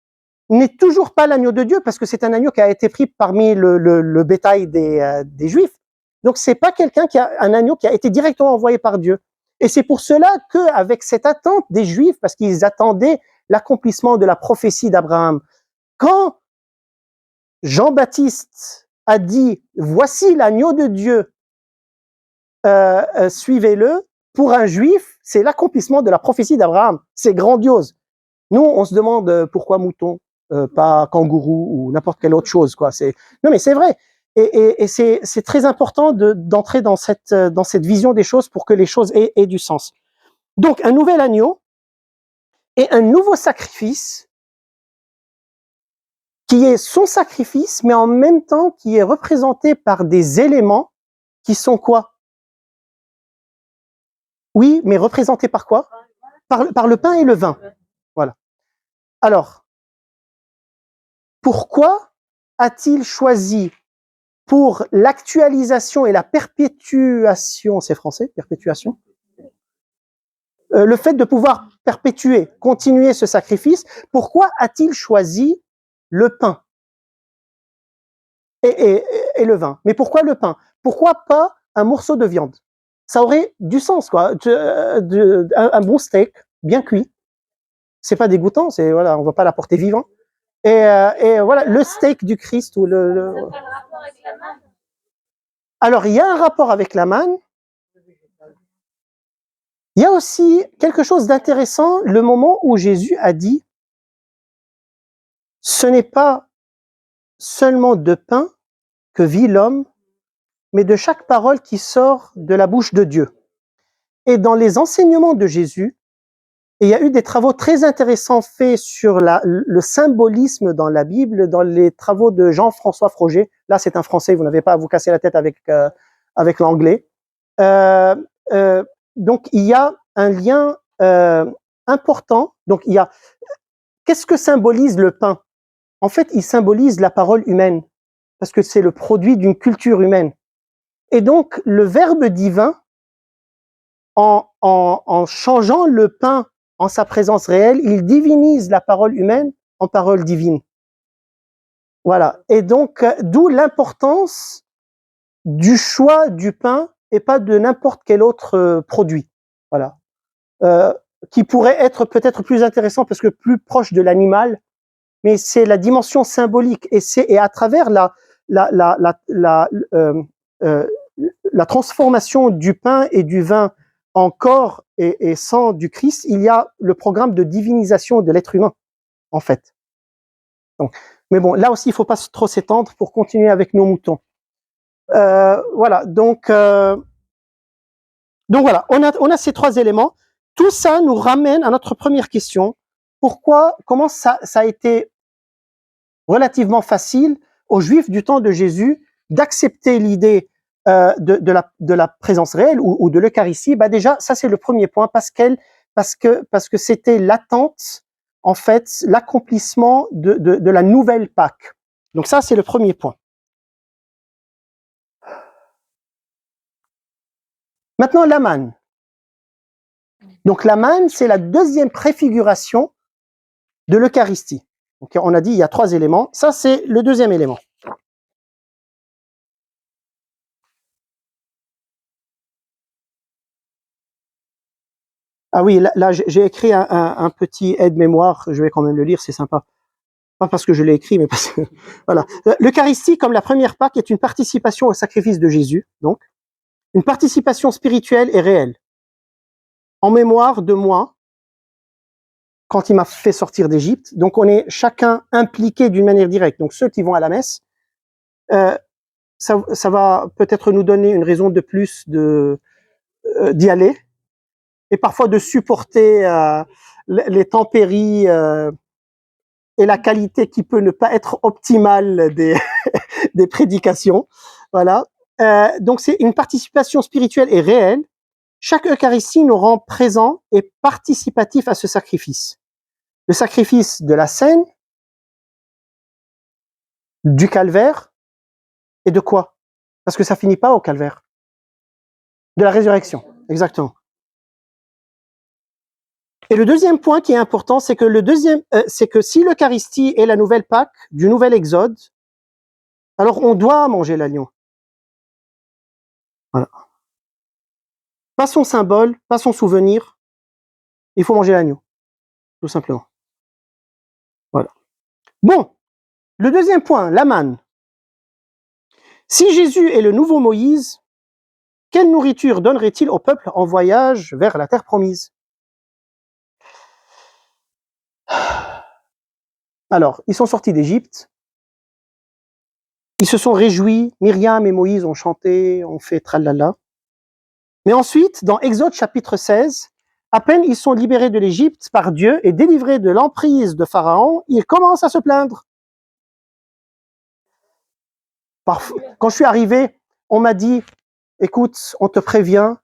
n'est toujours pas l'agneau de Dieu, parce que c'est un agneau qui a été pris parmi le bétail des Juifs. Donc, c'est pas un agneau qui a été directement envoyé par Dieu. Et c'est pour cela qu'avec cette attente des Juifs, parce qu'ils attendaient l'accomplissement de la prophétie d'Abraham, quand Jean-Baptiste a dit « Voici l'agneau de Dieu, suivez-le », pour un Juif, c'est l'accomplissement de la prophétie d'Abraham. C'est grandiose. Nous, on se demande pourquoi mouton, pas kangourou ou n'importe quelle autre chose, quoi. Non, mais c'est vrai. Et c'est très important d'entrer dans cette vision des choses pour que les choses aient du sens. Donc, un nouvel agneau et un nouveau sacrifice qui est son sacrifice, mais en même temps qui est représenté par des éléments qui sont quoi? Oui, mais représentés par quoi? Par le pain et le vin. Voilà. Alors, pourquoi a-t-il choisi pour l'actualisation et la perpétuation, c'est français, perpétuation, le fait de pouvoir perpétuer, continuer ce sacrifice, pourquoi a-t-il choisi le pain et le vin? Mais pourquoi le pain? Pourquoi pas un morceau de viande? Ça aurait du sens, quoi. Un bon steak, bien cuit. C'est pas dégoûtant, voilà, on va pas l'apporter vivant. Et voilà, le steak du Christ ou Alors, il y a un rapport avec la manne. Il y a aussi quelque chose d'intéressant, le moment où Jésus a dit « Ce n'est pas seulement de pain que vit l'homme, mais de chaque parole qui sort de la bouche de Dieu. » Et dans les enseignements de Jésus, il y a eu des travaux très intéressants faits sur le symbolisme dans la Bible, dans les travaux de Jean-François Froger. Là, c'est un Français, vous n'avez pas à vous casser la tête avec l'anglais. Donc, il y a un lien important. Donc, qu'est-ce que symbolise le pain? En fait, il symbolise la parole humaine, parce que c'est le produit d'une culture humaine. Et donc, le Verbe divin, en changeant le pain en sa présence réelle, il divinise la parole humaine en parole divine. Voilà. Et donc, d'où l'importance du choix du pain et pas de n'importe quel autre produit. Voilà. Qui pourrait être peut-être plus intéressant parce que plus proche de l'animal, mais c'est la dimension symbolique et à travers la transformation du pain et du vin en corps et sang du Christ, il y a le programme de divinisation de l'être humain, en fait. Donc, mais bon, là aussi, il ne faut pas trop s'étendre pour continuer avec nos moutons. Voilà, donc voilà, on a ces trois éléments. Tout ça nous ramène à notre première question. Comment ça a été relativement facile aux Juifs du temps de Jésus d'accepter l'idée de la présence réelle ou de l'Eucharistie? Bah déjà, ça c'est le premier point parce que c'était l'attente, en fait, l'accomplissement de la nouvelle Pâque. Donc ça c'est le premier point. Maintenant, la manne. Donc la manne, c'est la deuxième préfiguration de l'Eucharistie. Donc on a dit il y a trois éléments. Ça, c'est le deuxième élément. Ah oui, là j'ai écrit un petit aide-mémoire. Je vais quand même le lire, c'est sympa. Pas parce que je l'ai écrit, mais parce que voilà. L'Eucharistie, comme la première Pâque, est une participation au sacrifice de Jésus. Donc, une participation spirituelle et réelle, en mémoire de moi, quand il m'a fait sortir d'Égypte. Donc, on est chacun impliqué d'une manière directe. Donc, ceux qui vont à la messe, ça va peut-être nous donner une raison de plus d'y aller et parfois de supporter les tempéries et la qualité qui peut ne pas être optimale des prédications. Voilà. Donc c'est une participation spirituelle et réelle. Chaque Eucharistie nous rend présents et participatifs à ce sacrifice. Le sacrifice de la scène, du calvaire, et de quoi? Parce que ça finit pas au calvaire. De la résurrection, exactement. Et le deuxième point qui est important, c'est que si l'Eucharistie est la nouvelle Pâque, du nouvel Exode, alors on doit manger l'agneau. Voilà. Pas son symbole, pas son souvenir. Il faut manger l'agneau, tout simplement. Voilà. Bon, le deuxième point, la manne. Si Jésus est le nouveau Moïse, quelle nourriture donnerait-il au peuple en voyage vers la terre promise? Alors, ils sont sortis d'Égypte, ils se sont réjouis, Myriam et Moïse ont chanté, ont fait tralala. Mais ensuite, dans Exode chapitre 16, à peine ils sont libérés de l'Égypte par Dieu et délivrés de l'emprise de Pharaon, ils commencent à se plaindre. Quand je suis arrivé, on m'a dit, écoute, on te prévient,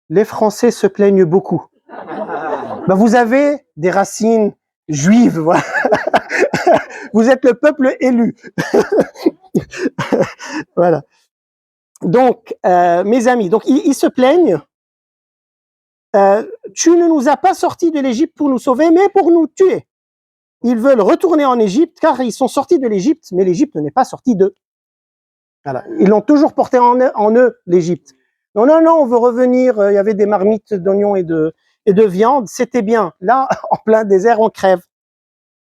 les Français se plaignent beaucoup. Ben, vous avez des racines juives, voilà. Vous êtes le peuple élu. Voilà. Donc, mes amis, donc ils se plaignent. Tu ne nous as pas sortis de l'Égypte pour nous sauver, mais pour nous tuer. Ils veulent retourner en Égypte car ils sont sortis de l'Égypte, mais l'Égypte n'est pas sortie d'eux. Voilà. Ils l'ont toujours porté en eux, l'Égypte. Non, non, non, on veut revenir. Il y avait des marmites d'oignons et de viande, c'était bien. Là, en plein désert, on crève.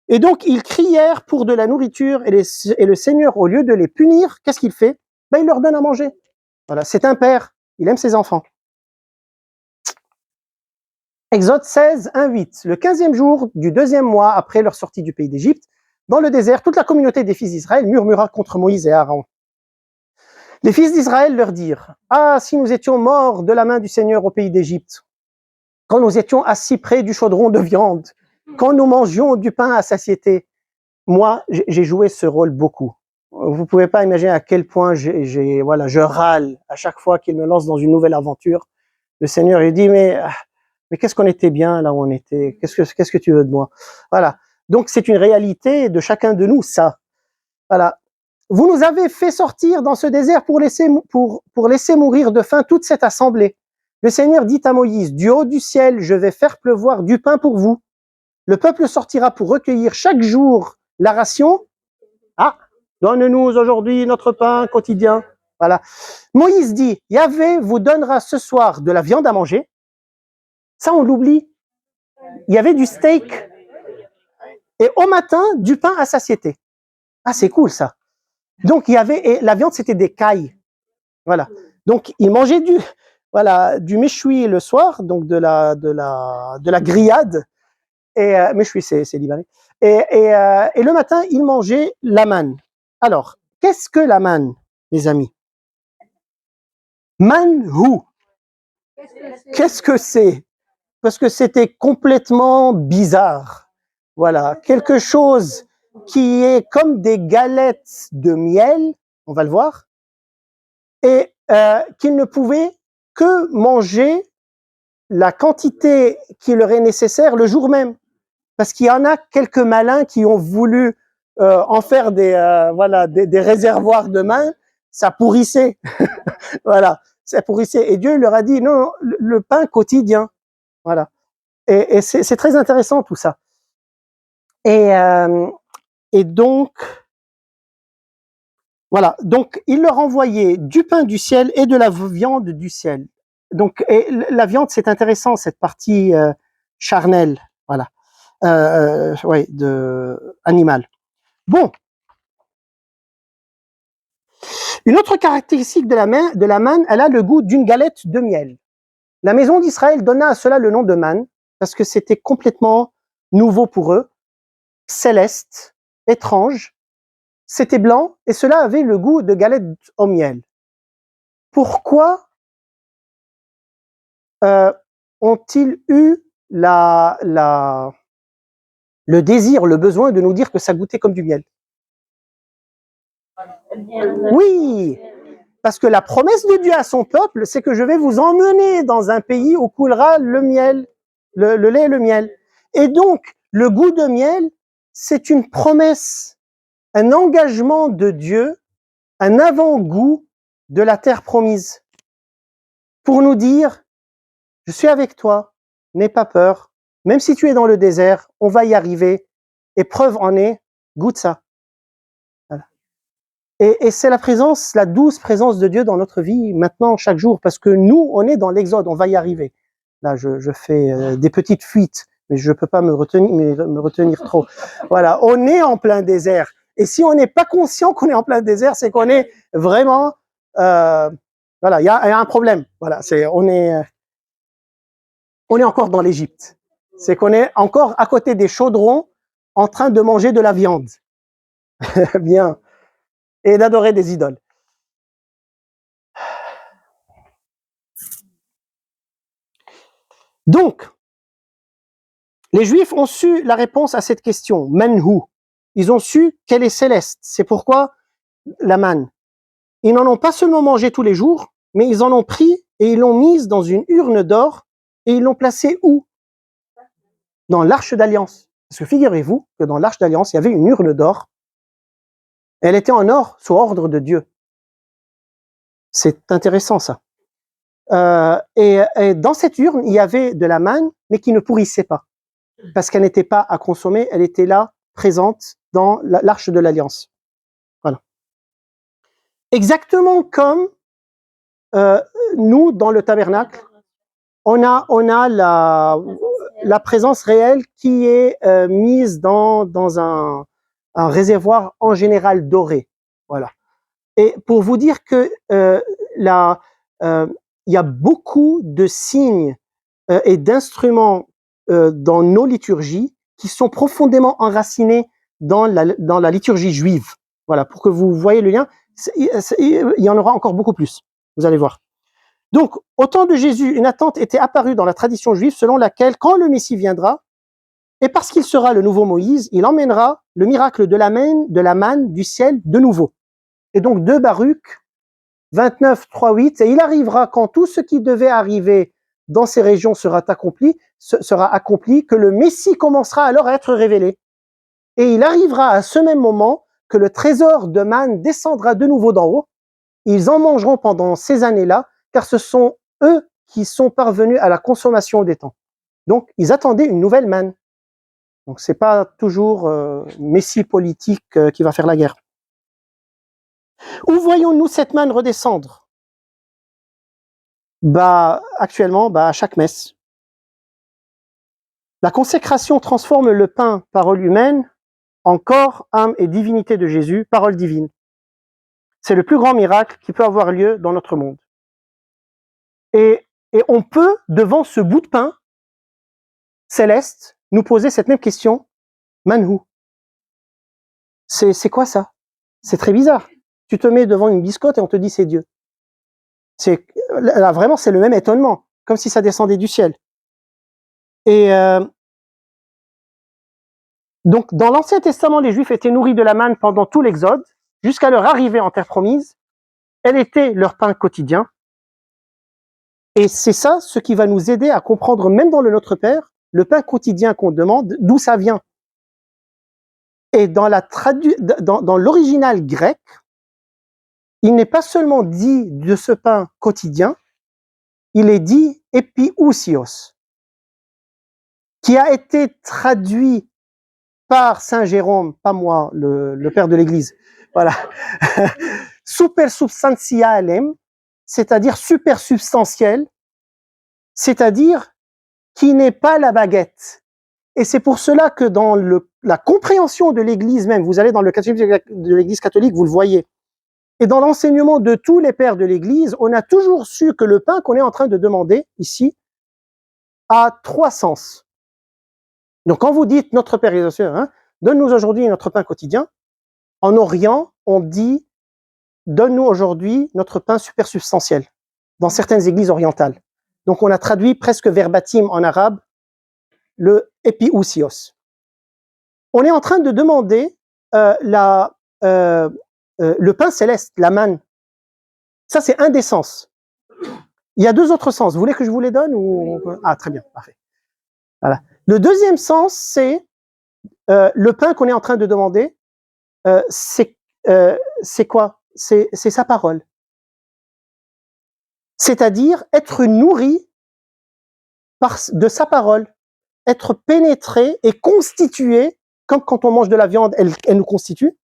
Et donc, ils crièrent pour de la nourriture et le Seigneur, au lieu de les punir, qu'est-ce qu'il fait? Ben, il leur donne à manger. Voilà, c'est un père. Il aime ses enfants. Exode 16, 1, 8. Le 15e jour du 2e mois après leur sortie du pays d'Égypte, dans le désert, toute la communauté des fils d'Israël murmura contre Moïse et Aaron. Les fils d'Israël leur dirent, « Ah, si nous étions morts de la main du Seigneur au pays d'Égypte, quand nous étions assis près du chaudron de viande, quand nous mangions du pain à satiété. » Moi, j'ai joué ce rôle beaucoup. Vous pouvez pas imaginer à quel point je râle à chaque fois qu'il me lance dans une nouvelle aventure. Le Seigneur, il dit, mais qu'est-ce qu'on était bien là où on était? Qu'est-ce que tu veux de moi? Voilà. Donc, c'est une réalité de chacun de nous, ça. Voilà. Vous nous avez fait sortir dans ce désert pour laisser mourir de faim toute cette assemblée. Le Seigneur dit à Moïse, du haut du ciel, je vais faire pleuvoir du pain pour vous. Le peuple sortira pour recueillir chaque jour la ration. Ah, donne-nous aujourd'hui notre pain quotidien. Voilà. Moïse dit, Yahvé vous donnera ce soir de la viande à manger. Ça, on l'oublie. Il y avait du steak. Et au matin, du pain à satiété. Ah, c'est cool, ça. Donc, et la viande, c'était des cailles. Voilà. Donc, il mangeait du méchoui le soir, donc de la grillade. Et méchoui, c'est libanais. Et le matin, il mangeait la manne. Alors, qu'est-ce que la manne, mes amis? Manhu. Qu'est-ce que c'est? Parce que c'était complètement bizarre. Voilà, quelque chose qui est comme des galettes de miel, on va le voir, et qu'ils ne pouvaient que manger la quantité qui leur est nécessaire le jour même. Parce qu'il y en a quelques malins qui ont voulu en faire des réservoirs de main, ça pourrissait. Voilà, ça pourrissait. Et Dieu leur a dit, non, le pain quotidien. Voilà. Et c'est très intéressant tout ça. Et donc, voilà. Donc, il leur envoyait du pain du ciel et de la viande du ciel. Donc, et la viande, c'est intéressant, cette partie charnelle, voilà, ouais, animale. Bon. Une autre caractéristique de la manne, elle a le goût d'une galette de miel. La maison d'Israël donna à cela le nom de manne, parce que c'était complètement nouveau pour eux, céleste, étrange, c'était blanc, et cela avait le goût de galette au miel. Pourquoi ont-ils eu le désir, le besoin de nous dire que ça goûtait comme du miel? Oui, parce que la promesse de Dieu à son peuple, c'est que je vais vous emmener dans un pays où coulera le miel, le lait et le miel. Et donc, le goût de miel, c'est une promesse, un engagement de Dieu, un avant-goût de la terre promise. Pour nous dire, je suis avec toi, n'aie pas peur, même si tu es dans le désert, on va y arriver, et preuve en est, goûte ça. Voilà. Et c'est la présence, la douce présence de Dieu dans notre vie, maintenant, chaque jour, parce que nous, on est dans l'exode, on va y arriver. Là, je fais des petites fuites, mais je ne peux pas me retenir trop. Voilà, on est en plein désert. Et si on n'est pas conscient qu'on est en plein désert, c'est qu'on est vraiment... voilà, il y a un problème. Voilà, on est encore dans l'Égypte. C'est qu'on est encore à côté des chaudrons en train de manger de la viande. Bien. Et d'adorer des idoles. Donc, les Juifs ont su la réponse à cette question, manhu. Ils ont su qu'elle est céleste. C'est pourquoi la manne. Ils n'en ont pas seulement mangé tous les jours, mais ils en ont pris et ils l'ont mise dans une urne d'or et ils l'ont placée où? Dans l'arche d'alliance. Parce que figurez-vous que dans l'arche d'alliance, il y avait une urne d'or. Elle était en or sous ordre de Dieu. C'est intéressant ça. Et dans cette urne, il y avait de la manne, mais qui ne pourrissait pas. Parce qu'elle n'était pas à consommer, elle était là, présente dans l'arche de l'alliance. Voilà. Exactement comme nous, dans le tabernacle, on a la présence réelle qui est mise dans un réservoir en général doré. Voilà. Et pour vous dire que il y a beaucoup de signes et d'instruments dans nos liturgies qui sont profondément enracinés dans la liturgie juive. Voilà, pour que vous voyez le lien, il y en aura encore beaucoup plus. Vous allez voir. Donc, au temps de Jésus, une attente était apparue dans la tradition juive selon laquelle, quand le Messie viendra, et parce qu'il sera le nouveau Moïse, il emmènera le miracle de la manne du ciel de nouveau. Et donc, 2 Baruch 29, 3, 8, et il arrivera quand tout ce qui devait arriver dans ces régions sera accompli, que le Messie commencera alors à être révélé. Et il arrivera à ce même moment que le trésor de manne descendra de nouveau d'en haut. Ils en mangeront pendant ces années-là, car ce sont eux qui sont parvenus à la consommation des temps. Donc, ils attendaient une nouvelle manne. Donc, c'est pas toujours Messie politique qui va faire la guerre. Où voyons-nous cette manne redescendre? Actuellement, à chaque messe. La consécration transforme le pain, parole humaine, en corps, âme et divinité de Jésus, parole divine. C'est le plus grand miracle qui peut avoir lieu dans notre monde. Et on peut, devant ce bout de pain céleste, nous poser cette même question, manhu. C'est quoi ça? C'est très bizarre. Tu te mets devant une biscotte et on te dit c'est Dieu. là, vraiment, c'est le même étonnement, comme si ça descendait du ciel. Et donc, dans l'Ancien Testament, les Juifs étaient nourris de la manne pendant tout l'Exode, jusqu'à leur arrivée en terre promise. Elle était leur pain quotidien. Et c'est ça ce qui va nous aider à comprendre, même dans le Notre Père, le pain quotidien qu'on demande, d'où ça vient. Et dans l'original grec, il n'est pas seulement dit de ce pain quotidien, il est dit epiousios, qui a été traduit par Saint Jérôme, pas moi, le père de l'Église, voilà, super substantialem, c'est-à-dire super substantiel, c'est-à-dire qui n'est pas la baguette. Et c'est pour cela que dans la compréhension de l'Église même, vous allez dans le catéchisme de l'Église catholique, vous le voyez, et dans l'enseignement de tous les pères de l'Église, on a toujours su que le pain qu'on est en train de demander ici a 3 sens. Donc quand vous dites notre Père et cieux, hein, donne-nous aujourd'hui notre pain quotidien, en Orient, on dit donne-nous aujourd'hui notre pain supersubstantiel, dans certaines églises orientales. Donc on a traduit presque verbatim en arabe le epiousios. On est en train de demander le pain céleste, la manne. Ça, c'est un des sens. Il y a 2 autres sens. Vous voulez que je vous les donne ou... Ah, très bien, parfait. Voilà. Le deuxième sens, c'est le pain qu'on est en train de demander, c'est quoi? C'est sa parole. C'est-à-dire être nourri de sa parole, être pénétré et constitué, comme quand on mange de la viande, elle nous constitue,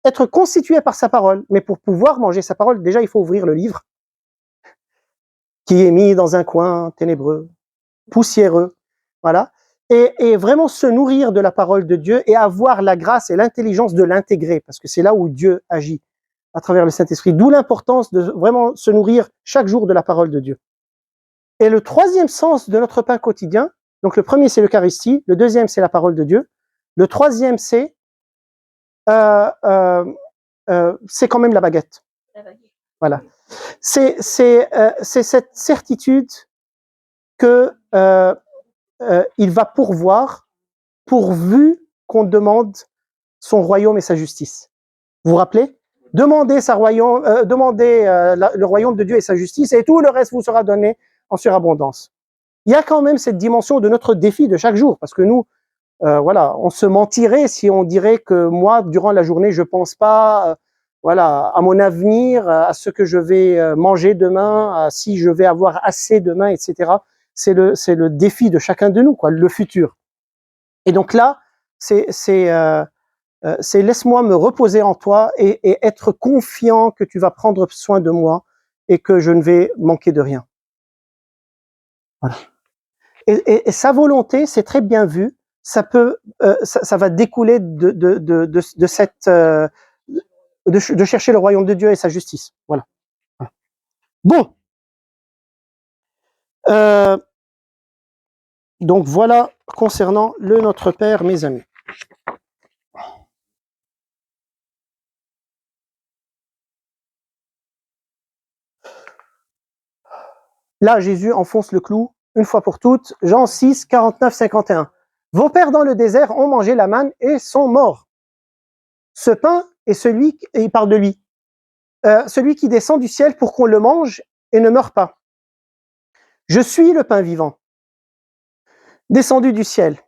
être constitué par sa parole. Mais pour pouvoir manger sa parole, déjà, il faut ouvrir le livre, qui est mis dans un coin ténébreux, poussiéreux, voilà, et vraiment se nourrir de la parole de Dieu et avoir la grâce et l'intelligence de l'intégrer, parce que c'est là où Dieu agit, à travers le Saint-Esprit, d'où l'importance de vraiment se nourrir chaque jour de la parole de Dieu. Et le troisième sens de notre pain quotidien, donc le premier c'est l'Eucharistie, le deuxième c'est la parole de Dieu, le troisième c'est quand même la baguette. Voilà. C'est cette certitude que il va pourvoir, pourvu qu'on demande son royaume et sa justice. Vous vous rappelez? Demandez le royaume de Dieu et sa justice, et tout le reste vous sera donné en surabondance. Il y a quand même cette dimension de notre défi de chaque jour, parce que nous, voilà, on se mentirait si on dirait que moi, durant la journée, je pense pas, voilà, à mon avenir, à ce que je vais manger demain, à si je vais avoir assez demain, etc. C'est le défi de chacun de nous, quoi, le futur. Et donc là, c'est laisse-moi me reposer en toi et être confiant que tu vas prendre soin de moi et que je ne vais manquer de rien. Voilà. Et sa volonté, c'est très bien vu. Ça peut, ça va découler de cette, de chercher le royaume de Dieu et sa justice. Voilà. Bon. Donc voilà concernant le Notre Père, mes amis. Là, Jésus enfonce le clou une fois pour toutes. Jean 6, 49, 51. Vos pères dans le désert ont mangé la manne et sont morts. Ce pain est celui, et il parle de lui, celui qui descend du ciel pour qu'on le mange et ne meure pas. Je suis le pain vivant, descendu du ciel.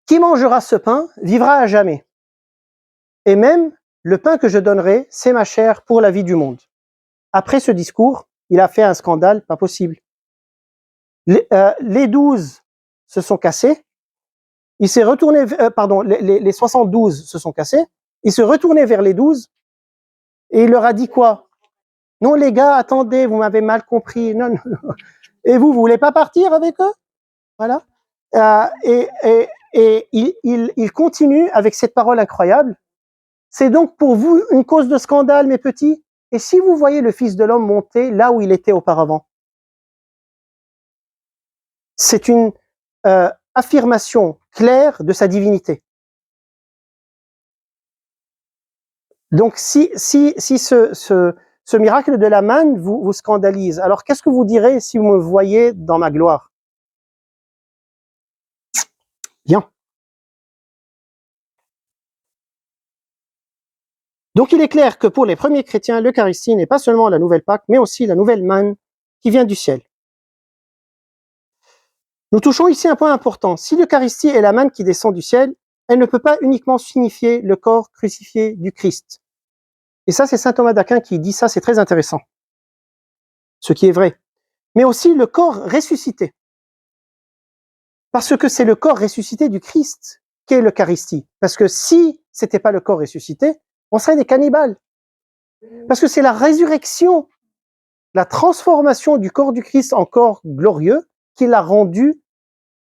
Qui mangera ce pain vivra à jamais. Et même le pain que je donnerai, c'est ma chair pour la vie du monde. Après ce discours, il a fait un scandale pas possible. Les 12 se sont cassés. Il s'est retourné, les 72 se sont cassés. Il se retournait vers les 12 et il leur a dit quoi? Non les gars, attendez, vous m'avez mal compris. Non, non, non. Et vous voulez pas partir avec eux? Voilà. Et il continue avec cette parole incroyable. C'est donc pour vous une cause de scandale, mes petits. Et si vous voyez le Fils de l'homme monter là où il était auparavant? C'est une affirmation claire de sa divinité. Donc si ce miracle de la manne vous scandalise. Alors, qu'est-ce que vous direz si vous me voyez dans ma gloire? Bien. Donc, il est clair que pour les premiers chrétiens, l'Eucharistie n'est pas seulement la nouvelle Pâque, mais aussi la nouvelle manne qui vient du ciel. Nous touchons ici un point important. Si l'Eucharistie est la manne qui descend du ciel, elle ne peut pas uniquement signifier le corps crucifié du Christ. Et ça, c'est saint Thomas d'Aquin qui dit ça, c'est très intéressant. Ce qui est vrai. Mais aussi le corps ressuscité. Parce que c'est le corps ressuscité du Christ qu'est l'Eucharistie. Parce que si c'était pas le corps ressuscité, on serait des cannibales. Parce que c'est la résurrection, la transformation du corps du Christ en corps glorieux qui l'a rendu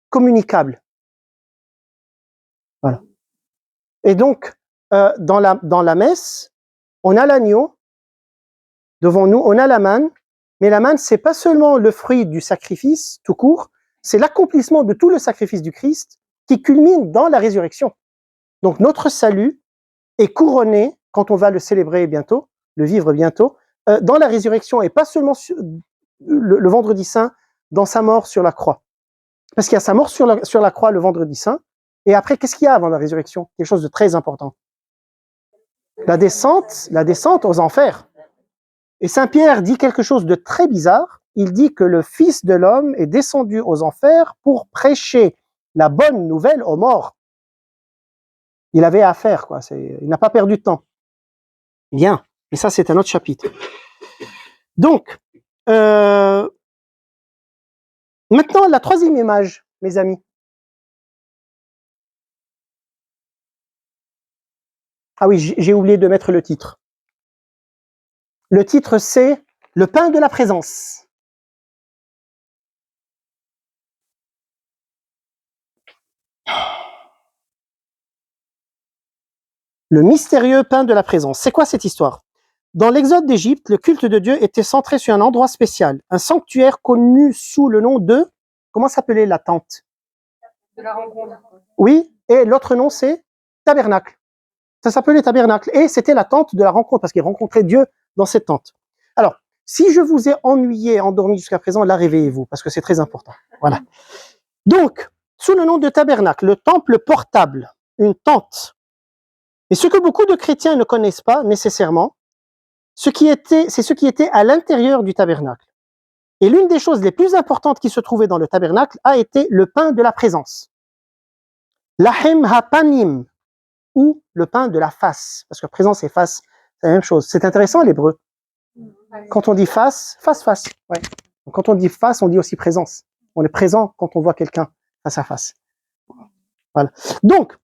communicable. Voilà. Et donc, dans la messe, on a l'agneau, devant nous, on a la manne, mais la manne, c'est pas seulement le fruit du sacrifice, tout court, c'est l'accomplissement de tout le sacrifice du Christ qui culmine dans la résurrection. Donc, notre salut est couronné, quand on va le célébrer bientôt, le vivre bientôt, dans la résurrection, et pas seulement le vendredi saint, dans sa mort sur la croix. Parce qu'il y a sa mort sur la croix le vendredi saint, et après, qu'est-ce qu'il y a avant la résurrection? Quelque chose de très important. La descente aux enfers. Et Saint Pierre dit quelque chose de très bizarre. Il dit que le Fils de l'homme est descendu aux enfers pour prêcher la bonne nouvelle aux morts. Il avait à faire, quoi. Il n'a pas perdu de temps. Bien. Et ça, c'est un autre chapitre. Donc, maintenant, la troisième image, mes amis. Ah oui, j'ai oublié de mettre le titre. Le titre, c'est « Le pain de la présence ». Le mystérieux pain de la présence. C'est quoi cette histoire? Dans l'Exode d'Égypte, le culte de Dieu était centré sur un endroit spécial, un sanctuaire connu sous le nom de... Comment s'appelait la tente? De la rencontre. Oui, et l'autre nom, c'est tabernacle. Ça s'appelait tabernacle, et c'était la tente de la rencontre, parce qu'il rencontrait Dieu dans cette tente. Alors, si je vous ai ennuyé, endormi jusqu'à présent, là, réveillez-vous, parce que c'est très important. Voilà. Donc, sous le nom de tabernacle, le temple portable, une tente. Et ce que beaucoup de chrétiens ne connaissent pas nécessairement, c'est ce qui était à l'intérieur du tabernacle. Et l'une des choses les plus importantes qui se trouvait dans le tabernacle a été le pain de la présence. Lahem hapanim, ou le pain de la face, parce que présence et face, c'est la même chose. C'est intéressant l'hébreu. Quand on dit face, face. Ouais. Quand on dit face, on dit aussi présence. On est présent quand on voit quelqu'un face à face. Voilà. Donc,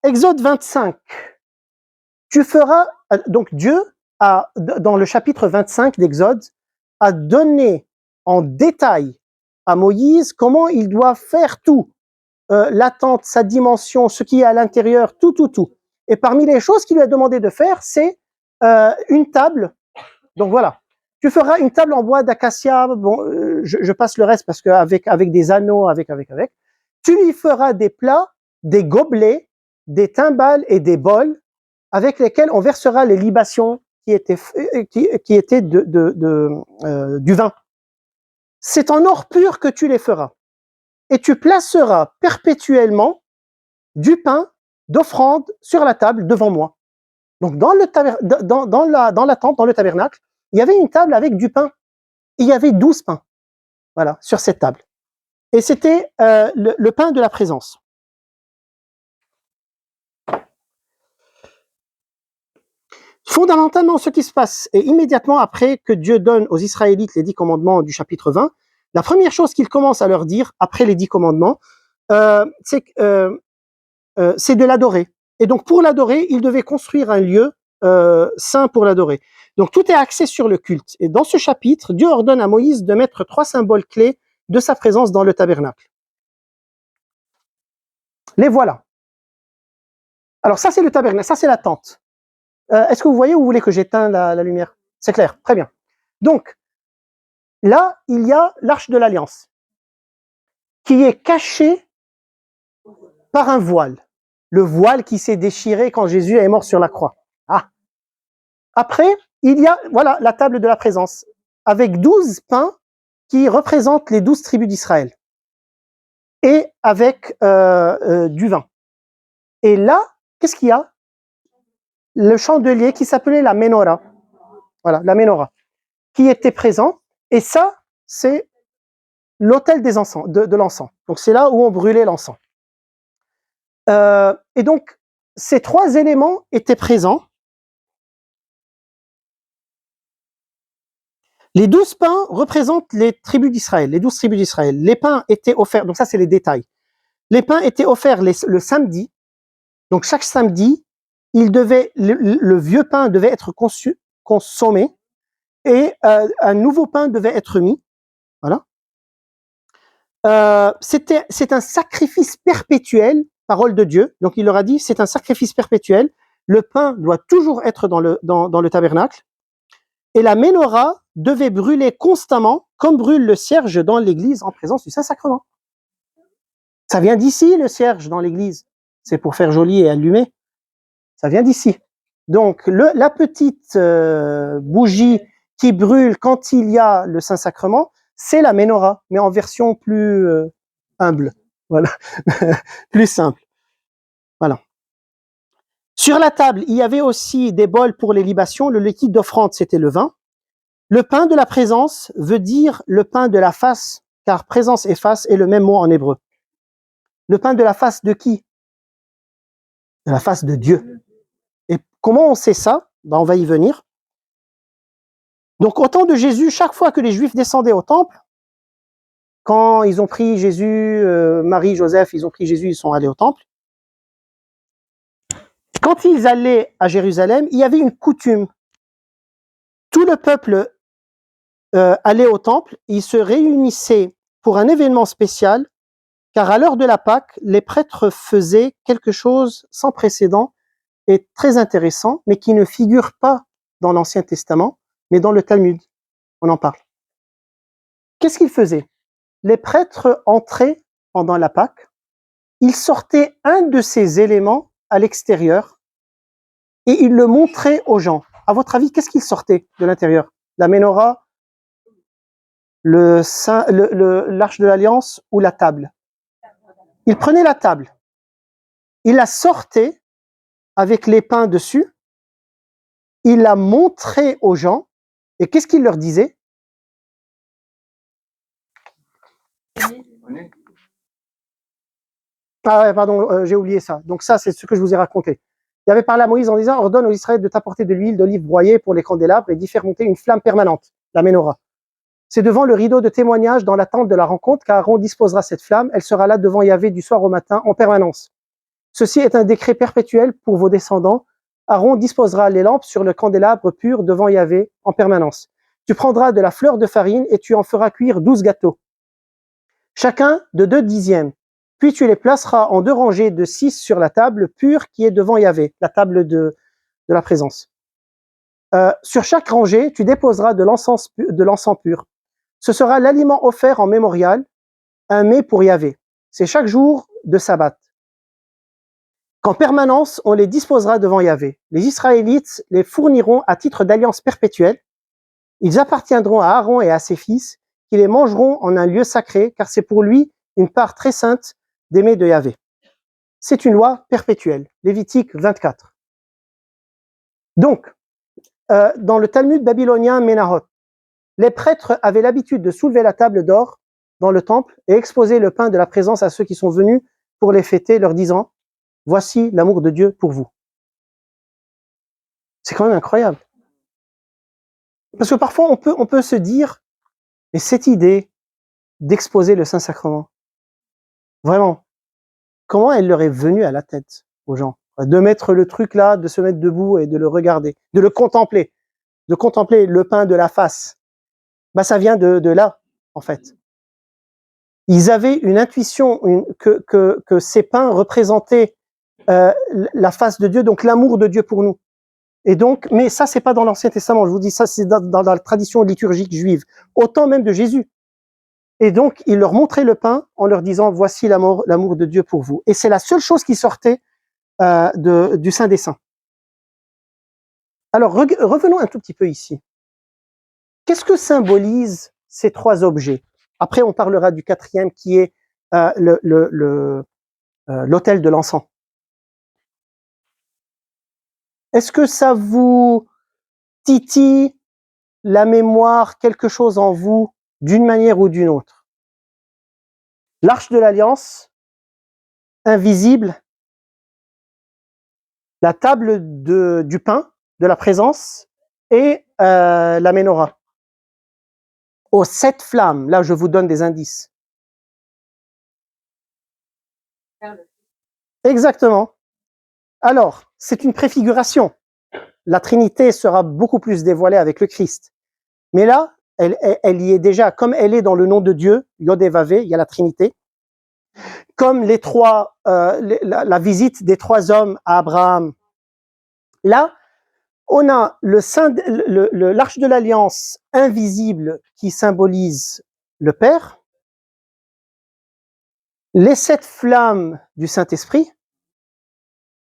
Exode 25. Tu feras, donc Dieu a, dans le chapitre 25 d'Exode, a donné en détail à Moïse comment il doit faire tout. La tente, sa dimension, ce qui est à l'intérieur, tout. Et parmi les choses qu'il lui a demandé de faire, c'est une table. Donc voilà, tu feras une table en bois d'acacia. Bon, je passe le reste parce que avec des anneaux, avec. Tu lui feras des plats, des gobelets, des timbales et des bols avec lesquels on versera les libations qui étaient du vin. C'est en or pur que tu les feras. Et tu placeras perpétuellement du pain d'offrande sur la table devant moi. Donc dans la tente, dans le tabernacle, il y avait une table avec du pain. Il y avait 12 pains, voilà, sur cette table. Et c'était le pain de la présence. Fondamentalement, ce qui se passe, et immédiatement après que Dieu donne aux Israélites les 10 commandements du chapitre 20, la première chose qu'il commence à leur dire, après les 10 commandements, c'est de l'adorer. Et donc, pour l'adorer, il devait construire un lieu saint pour l'adorer. Donc, tout est axé sur le culte. Et dans ce chapitre, Dieu ordonne à Moïse de mettre 3 symboles clés de sa présence dans le tabernacle. Les voilà. Alors, ça, c'est le tabernacle, ça, c'est la tente. Est-ce que vous voyez ou vous voulez que j'éteigne la lumière? C'est clair, très bien. Donc, là, il y a l'arche de l'Alliance, qui est cachée par un voile. Le voile qui s'est déchiré quand Jésus est mort sur la croix. Ah, Après, il y a, voilà, la table de la présence, avec 12 pains qui représentent les 12 tribus d'Israël, et avec du vin. Et là, qu'est-ce qu'il y a? Le chandelier qui s'appelait la menorah. Voilà, la menorah, qui était présent. Et ça, c'est l'autel des encens, de l'encens. Donc, c'est là où on brûlait l'encens. Et donc, ces trois éléments étaient présents. Les 12 pains représentent les tribus d'Israël, les 12 tribus d'Israël. Les pains étaient offerts, donc ça, c'est les détails. Les pains étaient offerts le samedi. Donc, chaque samedi, le vieux pain devait être consommé et un nouveau pain devait être mis. Voilà. C'est un sacrifice perpétuel, parole de Dieu. Donc, il leur a dit, c'est un sacrifice perpétuel. Le pain doit toujours être dans le tabernacle. Et la menorah devait brûler constamment, comme brûle le cierge dans l'église en présence du Saint-Sacrement. Ça vient d'ici, le cierge dans l'église. C'est pour faire joli et allumer. Ça vient d'ici. Donc, la petite bougie qui brûle quand il y a le Saint-Sacrement, c'est la menorah, mais en version plus humble. Voilà. Plus simple. Voilà. Sur la table, il y avait aussi des bols pour les libations. Le liquide d'offrande, c'était le vin. Le pain de la présence veut dire le pain de la face, car présence et face est le même mot en hébreu. Le pain de la face de qui? De la face de Dieu. Et comment on sait ça? Ben, on va y venir. Donc, au temps de Jésus, chaque fois que les Juifs descendaient au temple, quand ils ont pris Jésus, Marie, Joseph, ils ont pris Jésus, ils sont allés au temple. Quand ils allaient à Jérusalem, il y avait une coutume. Tout le peuple allait au temple, ils se réunissaient pour un événement spécial, car à l'heure de la Pâque, les prêtres faisaient quelque chose sans précédent et très intéressant, mais qui ne figure pas dans l'Ancien Testament, mais dans le Talmud. On en parle. Qu'est-ce qu'ils faisaient? Les prêtres entraient pendant la Pâque, ils sortaient un de ces éléments à l'extérieur et ils le montraient aux gens. À votre avis, qu'est-ce qu'ils sortaient de l'intérieur? La menorah, l'arche de l'Alliance ou la table? Ils prenaient la table, ils la sortaient avec les pains dessus, ils la montraient aux gens, et qu'est-ce qu'ils leur disaient? Ah ouais, pardon, j'ai oublié ça. Donc ça, c'est ce que je vous ai raconté. Il avait parlé à Moïse en disant, ordonne aux Israélites de t'apporter de l'huile d'olive broyée pour les candélabres et d'y faire monter une flamme permanente, la menorah. C'est devant le rideau de témoignage dans l'attente de la rencontre qu'Aaron disposera cette flamme. Elle sera là devant Yahvé du soir au matin en permanence. Ceci est un décret perpétuel pour vos descendants. Aaron disposera les lampes sur le candélabre pur devant Yahvé en permanence. Tu prendras de la fleur de farine et tu en feras cuire 12 gâteaux, chacun de 2 dixièmes. Puis tu les placeras en 2 rangées de 6 sur la table pure qui est devant Yahvé, la table de la présence. Sur chaque rangée, tu déposeras de l'encens pur. Ce sera l'aliment offert en mémorial, un mets pour Yahvé. C'est chaque jour de sabbat. Qu'en permanence, on les disposera devant Yahvé. Les Israélites les fourniront à titre d'alliance perpétuelle. Ils appartiendront à Aaron et à ses fils, qui les mangeront en un lieu sacré, car c'est pour lui une part très sainte d'aimer de Yahvé. C'est une loi perpétuelle. Lévitique 24. Donc, dans le Talmud babylonien Ménahot, les prêtres avaient l'habitude de soulever la table d'or dans le temple et exposer le pain de la présence à ceux qui sont venus pour les fêter, leur disant « Voici l'amour de Dieu pour vous ». C'est quand même incroyable. Parce que parfois, on peut se dire « Mais cette idée d'exposer le Saint-Sacrement, vraiment, comment elle leur est venue à la tête aux gens? De mettre le truc là, de se mettre debout et de le regarder, de le contempler, de contempler le pain de la face. Bah, ça vient de là, en fait. Ils avaient une intuition que ces pains représentaient la face de Dieu, donc l'amour de Dieu pour nous. Et donc, mais ça, c'est pas dans l'Ancien Testament, je vous dis ça, c'est dans la tradition liturgique juive, autant même de Jésus. Et donc, il leur montrait le pain en leur disant, voici l'amour de Dieu pour vous. Et c'est la seule chose qui sortait du Saint des Saints. Alors, revenons un tout petit peu ici. Qu'est-ce que symbolisent ces trois objets? Après, on parlera du quatrième qui est l'autel de l'encens. Est-ce que ça vous titille la mémoire, quelque chose en vous, d'une manière ou d'une autre? L'arche de l'alliance, invisible, la table du pain, de la présence, et la menorah. Aux 7 flammes, là je vous donne des indices. Exactement. Alors, c'est une préfiguration. La Trinité sera beaucoup plus dévoilée avec le Christ. Mais là, elle y est déjà, comme elle est dans le nom de Dieu, Yod et Vavé, il y a la Trinité. Comme les trois, la visite des 3 hommes à Abraham. Là, on a l'arche de l'alliance invisible qui symbolise le Père, les 7 flammes du Saint-Esprit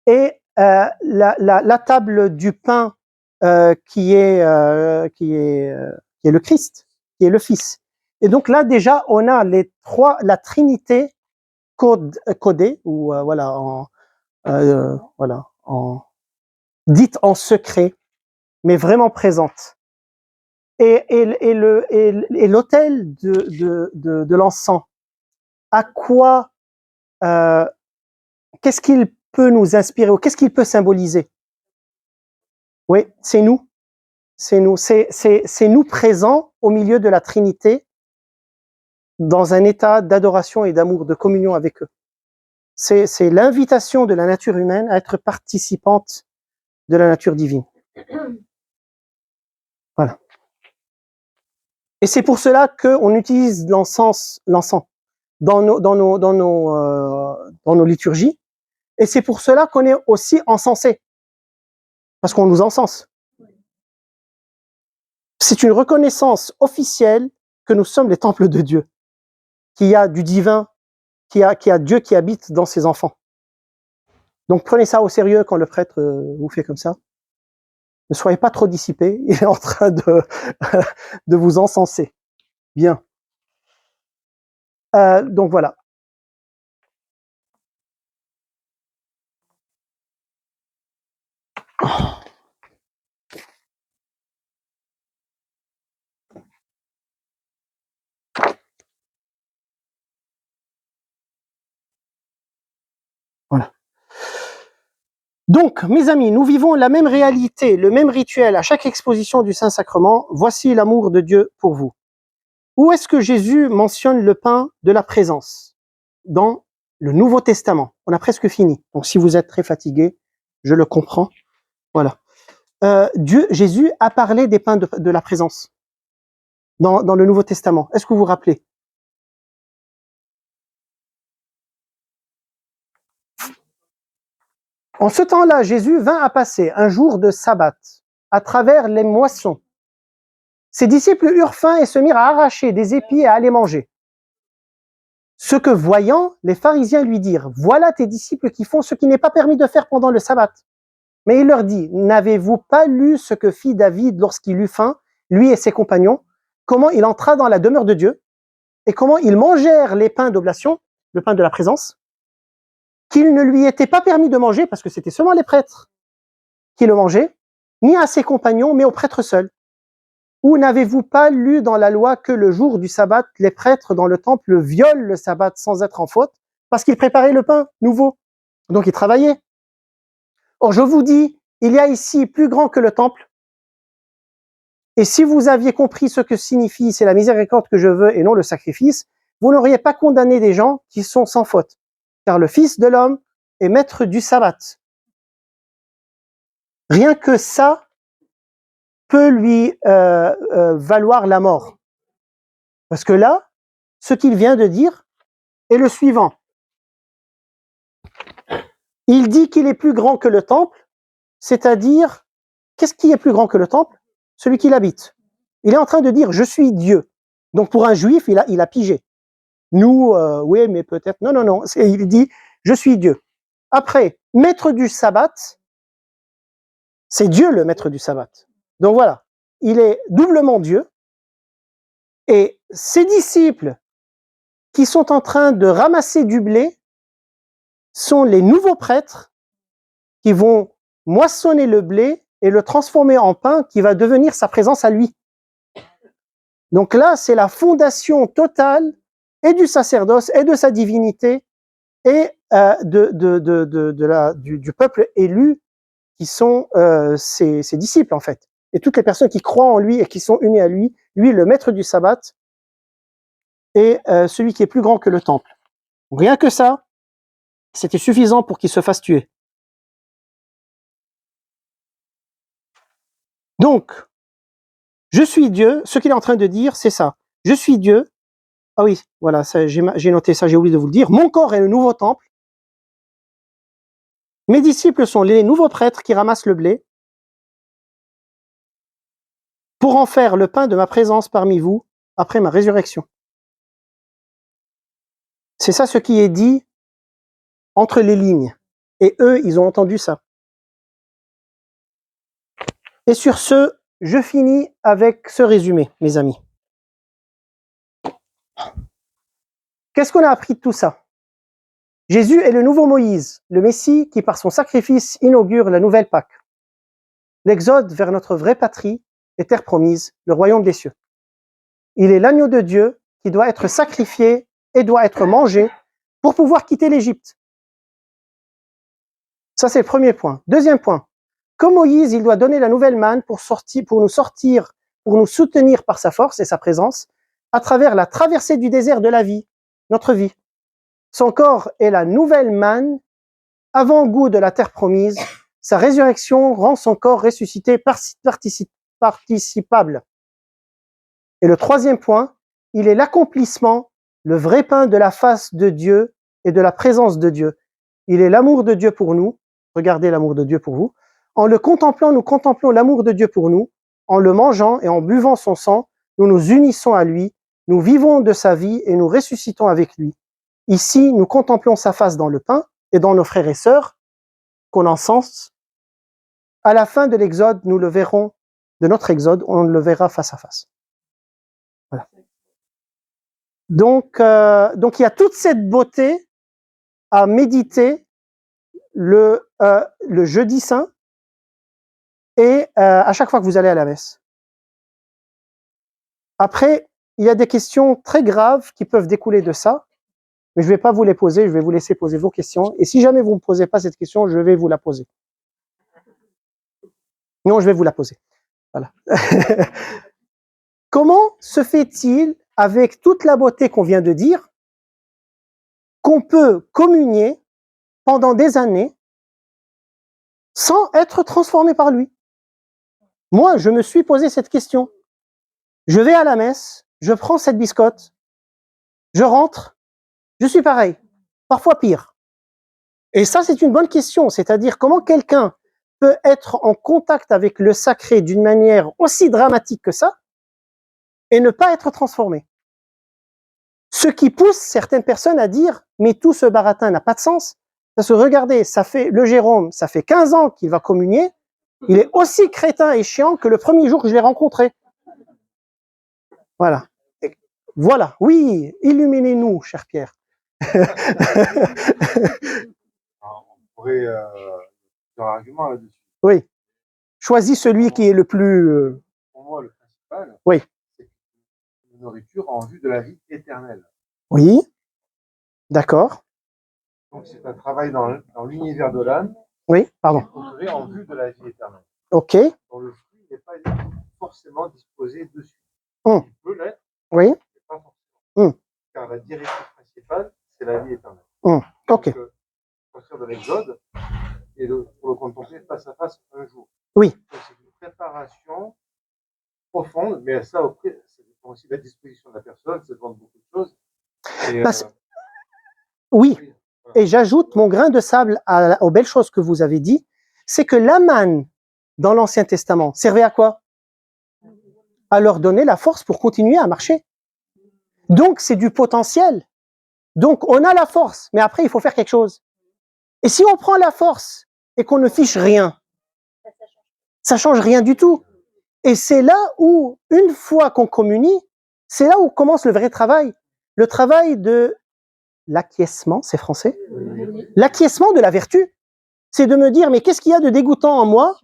et la table du pain qui est le Christ, qui est le Fils. Et donc là déjà on a la Trinité codée ou dite en secret, mais vraiment présente. Et l'autel de l'encens, à quoi, qu'est-ce qu'il peut nous inspirer ou qu'est-ce qu'il peut symboliser? Oui, c'est nous. C'est nous. C'est nous présents au milieu de la Trinité, dans un état d'adoration et d'amour, de communion avec eux. C'est l'invitation de la nature humaine à être participante de la nature divine. Voilà. Et c'est pour cela qu'on utilise l'encens dans nos liturgies. Et c'est pour cela qu'on est aussi encensé. Parce qu'on nous encense. C'est une reconnaissance officielle que nous sommes les temples de Dieu. Qu'il y a du divin, qu'il y a Dieu qui habite dans ses enfants. Donc prenez ça au sérieux quand le prêtre vous fait comme ça. Ne soyez pas trop dissipés, il est en train de vous encenser. Bien. Donc voilà. Voilà. Donc, mes amis, nous vivons la même réalité, le même rituel à chaque exposition du Saint-Sacrement. Voici l'amour de Dieu pour vous. Où est-ce que Jésus mentionne le pain de la présence? Dans le Nouveau Testament. On a presque fini. Donc, si vous êtes très fatigué, je le comprends. Voilà. Jésus a parlé des pains de la présence dans le Nouveau Testament. Est-ce que vous vous rappelez? En ce temps-là, Jésus vint à passer un jour de sabbat à travers les moissons. Ses disciples eurent faim et se mirent à arracher des épis et à les manger. Ce que voyant, les pharisiens lui dirent, voilà tes disciples qui font ce qui n'est pas permis de faire pendant le sabbat. Mais il leur dit, n'avez-vous pas lu ce que fit David lorsqu'il eut faim, lui et ses compagnons, comment il entra dans la demeure de Dieu, et comment ils mangèrent les pains d'oblation, le pain de la présence, qu'il ne lui était pas permis de manger, parce que c'était seulement les prêtres qui le mangeaient, ni à ses compagnons, mais aux prêtres seuls. Ou n'avez-vous pas lu dans la loi que le jour du sabbat, les prêtres dans le temple violent le sabbat sans être en faute, parce qu'ils préparaient le pain nouveau, donc ils travaillaient. Or, je vous dis, il y a ici plus grand que le temple, et si vous aviez compris ce que signifie, c'est la miséricorde que je veux et non le sacrifice, vous n'auriez pas condamné des gens qui sont sans faute, car le Fils de l'homme est maître du sabbat. Rien que ça peut lui valoir la mort. Parce que là, ce qu'il vient de dire est le suivant. Il dit qu'il est plus grand que le temple, c'est-à-dire, qu'est-ce qui est plus grand que le temple? Celui qui l'habite. Il est en train de dire, je suis Dieu. Donc pour un juif, il a pigé. Nous, oui, mais peut-être. Non, non, non. Il dit, je suis Dieu. Après, maître du sabbat, C'est Dieu le maître du sabbat. Donc voilà, il est doublement Dieu. Et ses disciples qui sont en train de ramasser du blé sont les nouveaux prêtres qui vont moissonner le blé et le transformer en pain qui va devenir sa présence à lui. Donc là, c'est la fondation totale et du sacerdoce et de sa divinité et du peuple élu qui sont ses disciples en fait. Et toutes les personnes qui croient en lui et qui sont unies à lui, lui le maître du sabbat et celui qui est plus grand que le temple. Rien que ça, c'était suffisant pour qu'il se fasse tuer. Donc, je suis Dieu, ce qu'il est en train de dire, c'est ça. Je suis Dieu. Ah oui, voilà, j'ai noté ça, j'ai oublié de vous le dire. Mon corps est le nouveau temple. Mes disciples sont les nouveaux prêtres qui ramassent le blé pour en faire le pain de ma présence parmi vous après ma résurrection. C'est ça ce qui est dit entre les lignes. Et eux, ils ont entendu ça. Et sur ce, je finis avec ce résumé, mes amis. Qu'est-ce qu'on a appris de tout ça? Jésus est le nouveau Moïse, le Messie qui par son sacrifice inaugure la nouvelle Pâque. L'exode vers notre vraie patrie et terre promise, le royaume des cieux. Il est l'agneau de Dieu qui doit être sacrifié et doit être mangé pour pouvoir quitter l'Égypte. Ça, c'est le premier point. Deuxième point. Comme Moïse, il doit donner la nouvelle manne pour nous soutenir par sa force et sa présence à travers la traversée du désert de la vie, notre vie. Son corps est la nouvelle manne, avant-goût de la terre promise. Sa résurrection rend son corps ressuscité participable. Et le troisième point, il est l'accomplissement, le vrai pain de la face de Dieu et de la présence de Dieu. Il est l'amour de Dieu pour nous. Regardez l'amour de Dieu pour vous. En le contemplant, nous contemplons l'amour de Dieu pour nous. En le mangeant et en buvant son sang, nous nous unissons à lui. Nous vivons de sa vie et nous ressuscitons avec lui. Ici, nous contemplons sa face dans le pain et dans nos frères et sœurs qu'on encense. À la fin de l'exode, nous le verrons, de notre exode, on le verra face à face. Voilà. Donc il y a toute cette beauté à méditer le jeudi saint et à chaque fois que vous allez à la messe. Après, il y a des questions très graves qui peuvent découler de ça, mais je ne vais pas vous les poser, je vais vous laisser poser vos questions. Et si jamais vous ne me posez pas cette question, je vais vous la poser. Non, je vais vous la poser. Voilà. Comment se fait-il, avec toute la beauté qu'on vient de dire, qu'on peut communier pendant des années sans être transformé par lui? Moi, je me suis posé cette question. Je vais à la messe, je prends cette biscotte, je rentre, je suis pareil, parfois pire. Et ça, c'est une bonne question, c'est-à-dire comment quelqu'un peut être en contact avec le sacré d'une manière aussi dramatique que ça et ne pas être transformé. Ce qui pousse certaines personnes à dire « mais tout ce baratin n'a pas de sens ». Parce que regardez, le Jérôme, ça fait 15 ans qu'il va communier, il est aussi crétin et chiant que le premier jour que je l'ai rencontré. Voilà. Voilà, oui, illuminez-nous, cher Pierre. Alors, on pourrait faire un argument là-dessus. Oui. Choisis celui qui est le plus... Pour moi, le principal, Oui. c'est une nourriture en vue de la vie éternelle. Oui, d'accord. Donc, c'est un travail dans l'univers de l'âme. Oui, pardon. En vue de la vie éternelle. Ok. Dont le fruit n'est pas forcément disposé dessus. Hum. Il peut l'être, Oui. mais pas forcément. Car la directive principale, c'est la vie éternelle. Ok. Donc, partir de l'exode et pour le contempler face à face un jour. Oui. Donc, c'est une préparation profonde, mais ça dépend aussi de la disposition de la personne, ça dépend de beaucoup de choses. Et, oui. Et j'ajoute mon grain de sable aux belles choses que vous avez dit, c'est que la manne dans l'Ancien Testament servait à quoi? À leur donner la force pour continuer à marcher. Donc c'est du potentiel. Donc on a la force, mais après il faut faire quelque chose. Et si on prend la force et qu'on ne fiche rien, Ça change rien du tout. Et c'est là où, une fois qu'on communie, c'est là où commence le vrai travail. Le travail de l'acquiescement, c'est français? L'acquiescement de la vertu. C'est de me dire, mais qu'est-ce qu'il y a de dégoûtant en moi?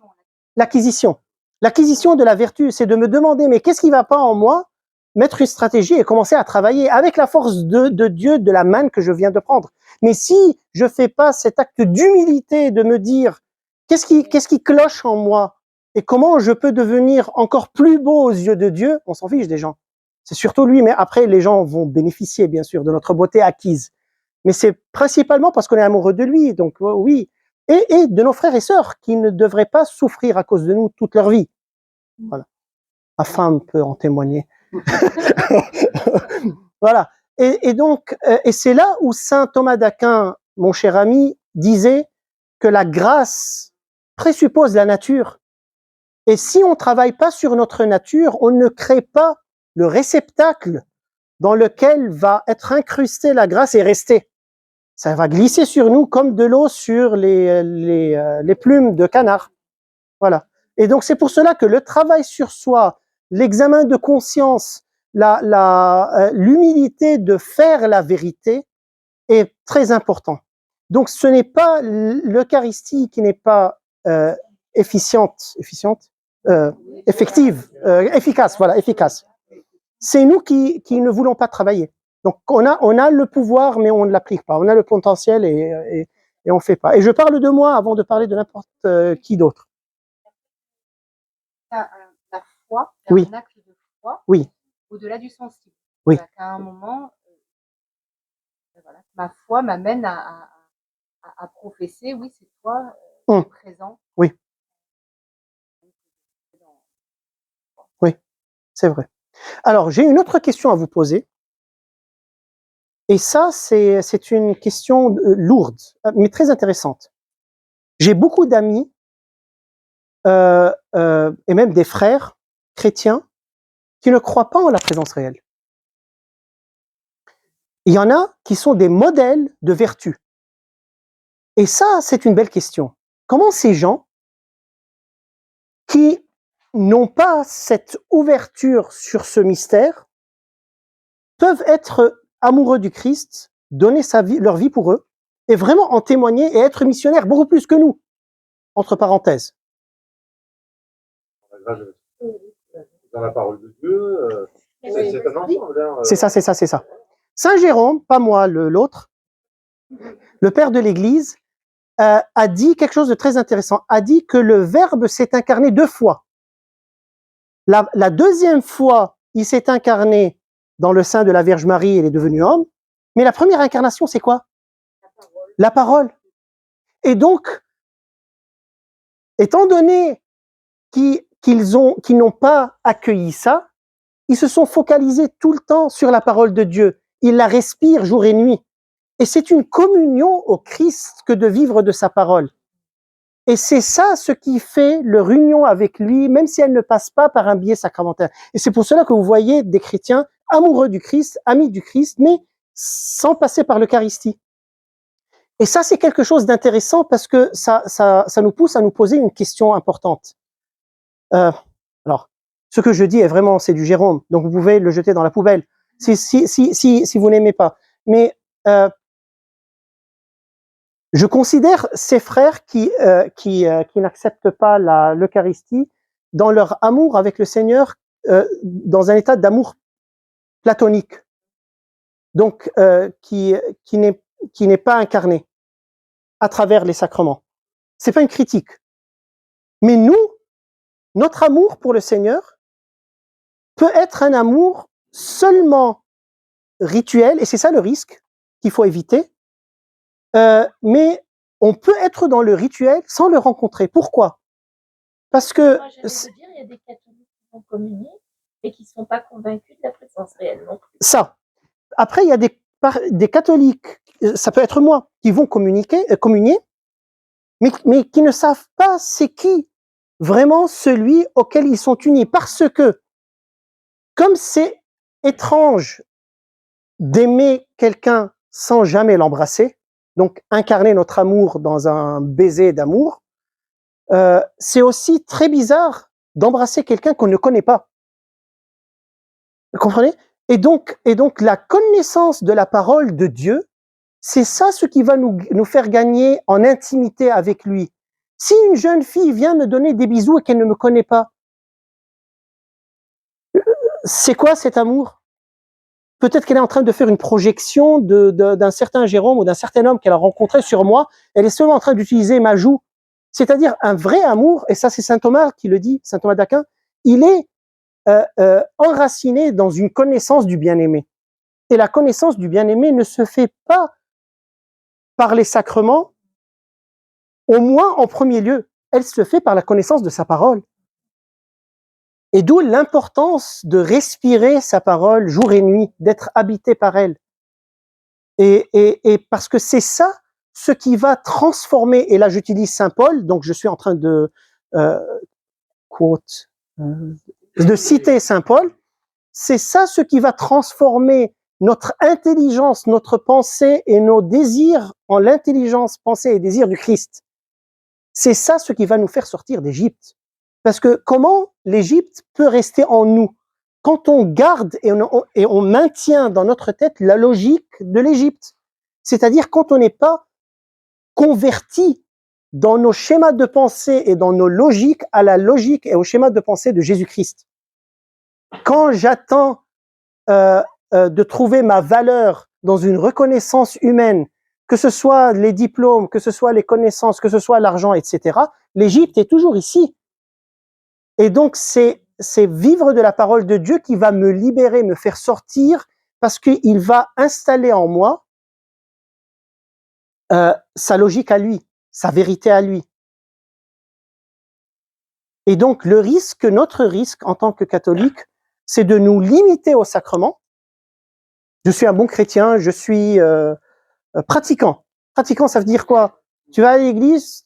L'acquisition. L'acquisition de la vertu, c'est de me demander, mais qu'est-ce qui ne va pas en moi? Mettre une stratégie et commencer à travailler avec la force de Dieu, de la manne que je viens de prendre. Mais si je ne fais pas cet acte d'humilité, de me dire, qu'est-ce qui cloche en moi? Et comment je peux devenir encore plus beau aux yeux de Dieu? On s'en fiche des gens. C'est surtout lui, mais après, les gens vont bénéficier, bien sûr, de notre beauté acquise. Mais c'est principalement parce qu'on est amoureux de lui, donc oui. Et de nos frères et sœurs qui ne devraient pas souffrir à cause de nous toute leur vie. Voilà. Ma femme peut en témoigner. Voilà. Et donc, et c'est là où saint Thomas d'Aquin, mon cher ami, disait que la grâce présuppose la nature. Et si on ne travaille pas sur notre nature, on ne crée pas le réceptacle dans lequel va être incrustée la grâce et rester. Ça va glisser sur nous comme de l'eau sur les plumes de canard. Voilà. Et donc c'est pour cela que le travail sur soi, l'examen de conscience, l'humilité de faire la vérité est très important. Donc ce n'est pas l'Eucharistie qui n'est pas efficace, voilà, efficace. C'est nous qui ne voulons pas travailler. Donc on a le pouvoir, mais on ne l'applique pas. On a le potentiel et on ne fait pas. Et je parle de moi avant de parler de n'importe qui d'autre. La foi, oui. Un acte de foi, oui. Au-delà du sensible. Oui. Qu'à un moment, voilà, ma foi m'amène à professer, oui, c'est toi présent. Oui. Oui, c'est vrai. Alors, j'ai une autre question à vous poser. Et ça, c'est une question lourde, mais très intéressante. J'ai beaucoup d'amis, et même des frères chrétiens, qui ne croient pas en la présence réelle. Il y en a qui sont des modèles de vertu. Et ça, c'est une belle question. Comment ces gens qui n'ont pas cette ouverture sur ce mystère peuvent être amoureux du Christ, donner leur vie pour eux, et vraiment en témoigner et être missionnaires beaucoup plus que nous, entre parenthèses. Dans la parole de Dieu, c'est un ensemble. C'est ça. Saint Jérôme, pas moi, l'autre, le père de l'Église, a dit quelque chose de très intéressant, a dit que le Verbe s'est incarné 2 fois. La deuxième fois, il s'est incarné dans le sein de la Vierge Marie, il est devenu homme, mais la première incarnation, c'est quoi? La parole. Et donc, étant donné qu'ils n'ont pas accueilli ça, ils se sont focalisés tout le temps sur la parole de Dieu. Ils la respirent jour et nuit. Et c'est une communion au Christ que de vivre de sa parole. Et c'est ça ce qui fait leur union avec lui, même si elle ne passe pas par un biais sacramentaire. Et c'est pour cela que vous voyez des chrétiens amoureux du Christ, amis du Christ, mais sans passer par l'Eucharistie. Et ça, c'est quelque chose d'intéressant parce que ça nous pousse à nous poser une question importante. Alors, ce que je dis est vraiment, c'est du Jérôme, donc vous pouvez le jeter dans la poubelle si vous n'aimez pas. Mais je considère ces frères qui n'acceptent pas l'Eucharistie dans leur amour avec le Seigneur, dans un état d'amour platonique, donc qui n'est pas incarné à travers les sacrements. C'est pas une critique. Mais nous, notre amour pour le Seigneur peut être un amour seulement rituel, et c'est ça le risque qu'il faut éviter. Mais on peut être dans le rituel sans le rencontrer. Pourquoi? Parce que... Moi, j'allais te dire, il y a des catholiques qui vont communier et qui ne sont pas convaincus de la présence réelle non plus. Ça. Après, il y a des catholiques, ça peut être moi, qui vont communier, mais qui ne savent pas c'est qui vraiment celui auquel ils sont unis. Parce que, comme c'est étrange d'aimer quelqu'un sans jamais l'embrasser, donc incarner notre amour dans un baiser d'amour, c'est aussi très bizarre d'embrasser quelqu'un qu'on ne connaît pas. Vous comprenez? Et donc la connaissance de la parole de Dieu, c'est ça ce qui va nous faire gagner en intimité avec lui. Si une jeune fille vient me donner des bisous et qu'elle ne me connaît pas, c'est quoi cet amour? Peut-être qu'elle est en train de faire une projection d'un certain Jérôme ou d'un certain homme qu'elle a rencontré sur moi. Elle est seulement en train d'utiliser ma joue. C'est-à-dire un vrai amour, et ça c'est saint Thomas qui le dit, saint Thomas d'Aquin, il est enraciné dans une connaissance du bien-aimé. Et la connaissance du bien-aimé ne se fait pas par les sacrements, au moins en premier lieu. Elle se fait par la connaissance de sa parole. Et d'où l'importance de respirer sa parole jour et nuit, d'être habité par elle. Et parce que c'est ça ce qui va transformer, et là j'utilise Saint Paul, donc je suis en train de citer Saint Paul, c'est ça ce qui va transformer notre intelligence, notre pensée et nos désirs en l'intelligence, pensée et désir du Christ. C'est ça ce qui va nous faire sortir d'Égypte. Parce que comment l'Égypte peut rester en nous? Quand on garde et on maintient dans notre tête la logique de l'Égypte. C'est-à-dire quand on n'est pas converti dans nos schémas de pensée et dans nos logiques à la logique et au schéma de pensée de Jésus-Christ. Quand j'attends de trouver ma valeur dans une reconnaissance humaine, que ce soit les diplômes, que ce soit les connaissances, que ce soit l'argent, etc., l'Égypte est toujours ici. Et donc, c'est vivre de la parole de Dieu qui va me libérer, me faire sortir, parce qu'il va installer en moi sa logique à lui, sa vérité à lui. Et donc, notre risque en tant que catholique, c'est de nous limiter au sacrement. Je suis un bon chrétien, je suis pratiquant. Pratiquant, ça veut dire quoi? Tu vas à l'église,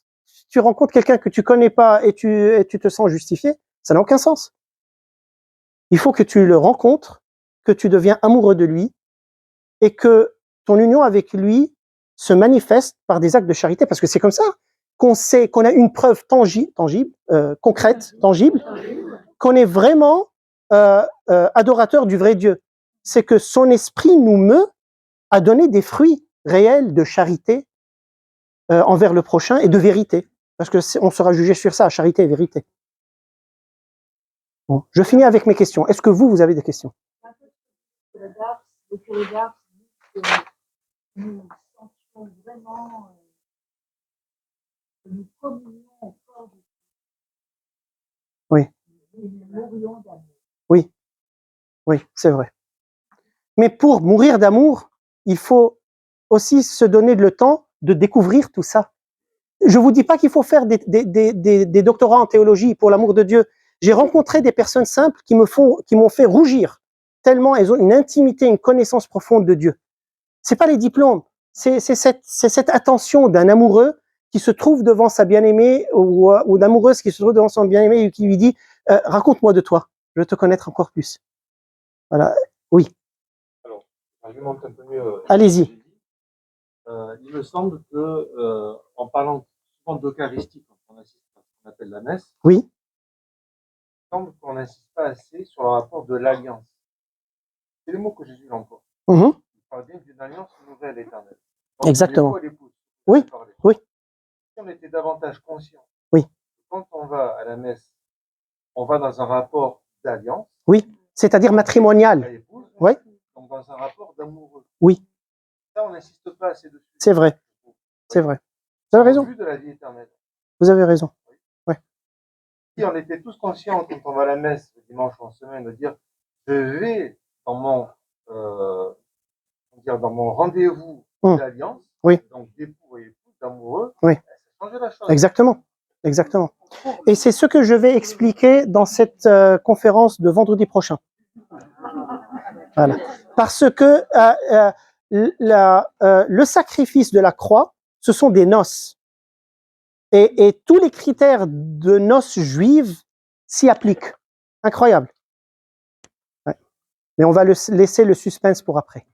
tu rencontres quelqu'un que tu connais pas et tu te sens justifié, ça n'a aucun sens. Il faut que tu le rencontres, que tu deviens amoureux de lui et que ton union avec lui se manifeste par des actes de charité, parce que c'est comme ça qu'on sait qu'on a une preuve concrète, tangible, qu'on est vraiment adorateur du vrai Dieu. C'est que son esprit nous meut à donner des fruits réels de charité envers le prochain et de vérité, parce que on sera jugé sur ça, charité et vérité. Bon, je finis avec mes questions. Est-ce que vous avez des questions? Le curé d'Ars dit que nous sentions vraiment que nous communions au corps de Christ. Oui. Et nous mourions d'amour. Oui, oui, c'est vrai. Mais pour mourir d'amour, il faut aussi se donner le temps de découvrir tout ça. Je vous dis pas qu'il faut faire des doctorats en théologie pour l'amour de Dieu. J'ai rencontré des personnes simples qui m'ont fait rougir tellement elles ont une intimité, une connaissance profonde de Dieu. C'est pas les diplômes, c'est cette attention d'un amoureux qui se trouve devant sa bien-aimée ou d'amoureuse qui se trouve devant son bien-aimé et qui lui dit raconte-moi de toi, je veux te connaître encore plus. Voilà, oui. Alors, je monte un peu mieux. Allez-y. Il me semble que en parlant souvent d'Eucharistie, quand on assiste à ce qu'on appelle la messe, Oui. il me semble qu'on n'insiste pas assez sur le rapport de l'alliance. C'est le mot que Jésus emploie. Mm-hmm. Il parle bien d'une alliance nouvelle éternelle. Exactement. L'époux, oui, oui. Si on était davantage conscient, oui. Quand on va à la messe, on va dans un rapport d'alliance. Oui, c'est-à-dire matrimonial. Oui. Donc dans un rapport d'amoureux. Oui. Ça, on n'insiste pas assez dessus. C'est vrai. C'est vrai. Vous avez raison. De la vie éternelle. Vous avez raison. Oui. Ouais. Si on était tous conscients quand on va à la messe le dimanche en semaine de dire je vais dans mon rendez-vous d'alliance, oui. donc d'époux et épouse, d'amoureux, oui. Ça change la chose. Exactement. Exactement. Et c'est ce que je vais expliquer dans cette conférence de vendredi prochain. Voilà. Parce que le sacrifice de la croix, ce sont des noces. Et tous les critères de noces juives s'y appliquent. Incroyable. Ouais. Mais on va laisser le suspense pour après.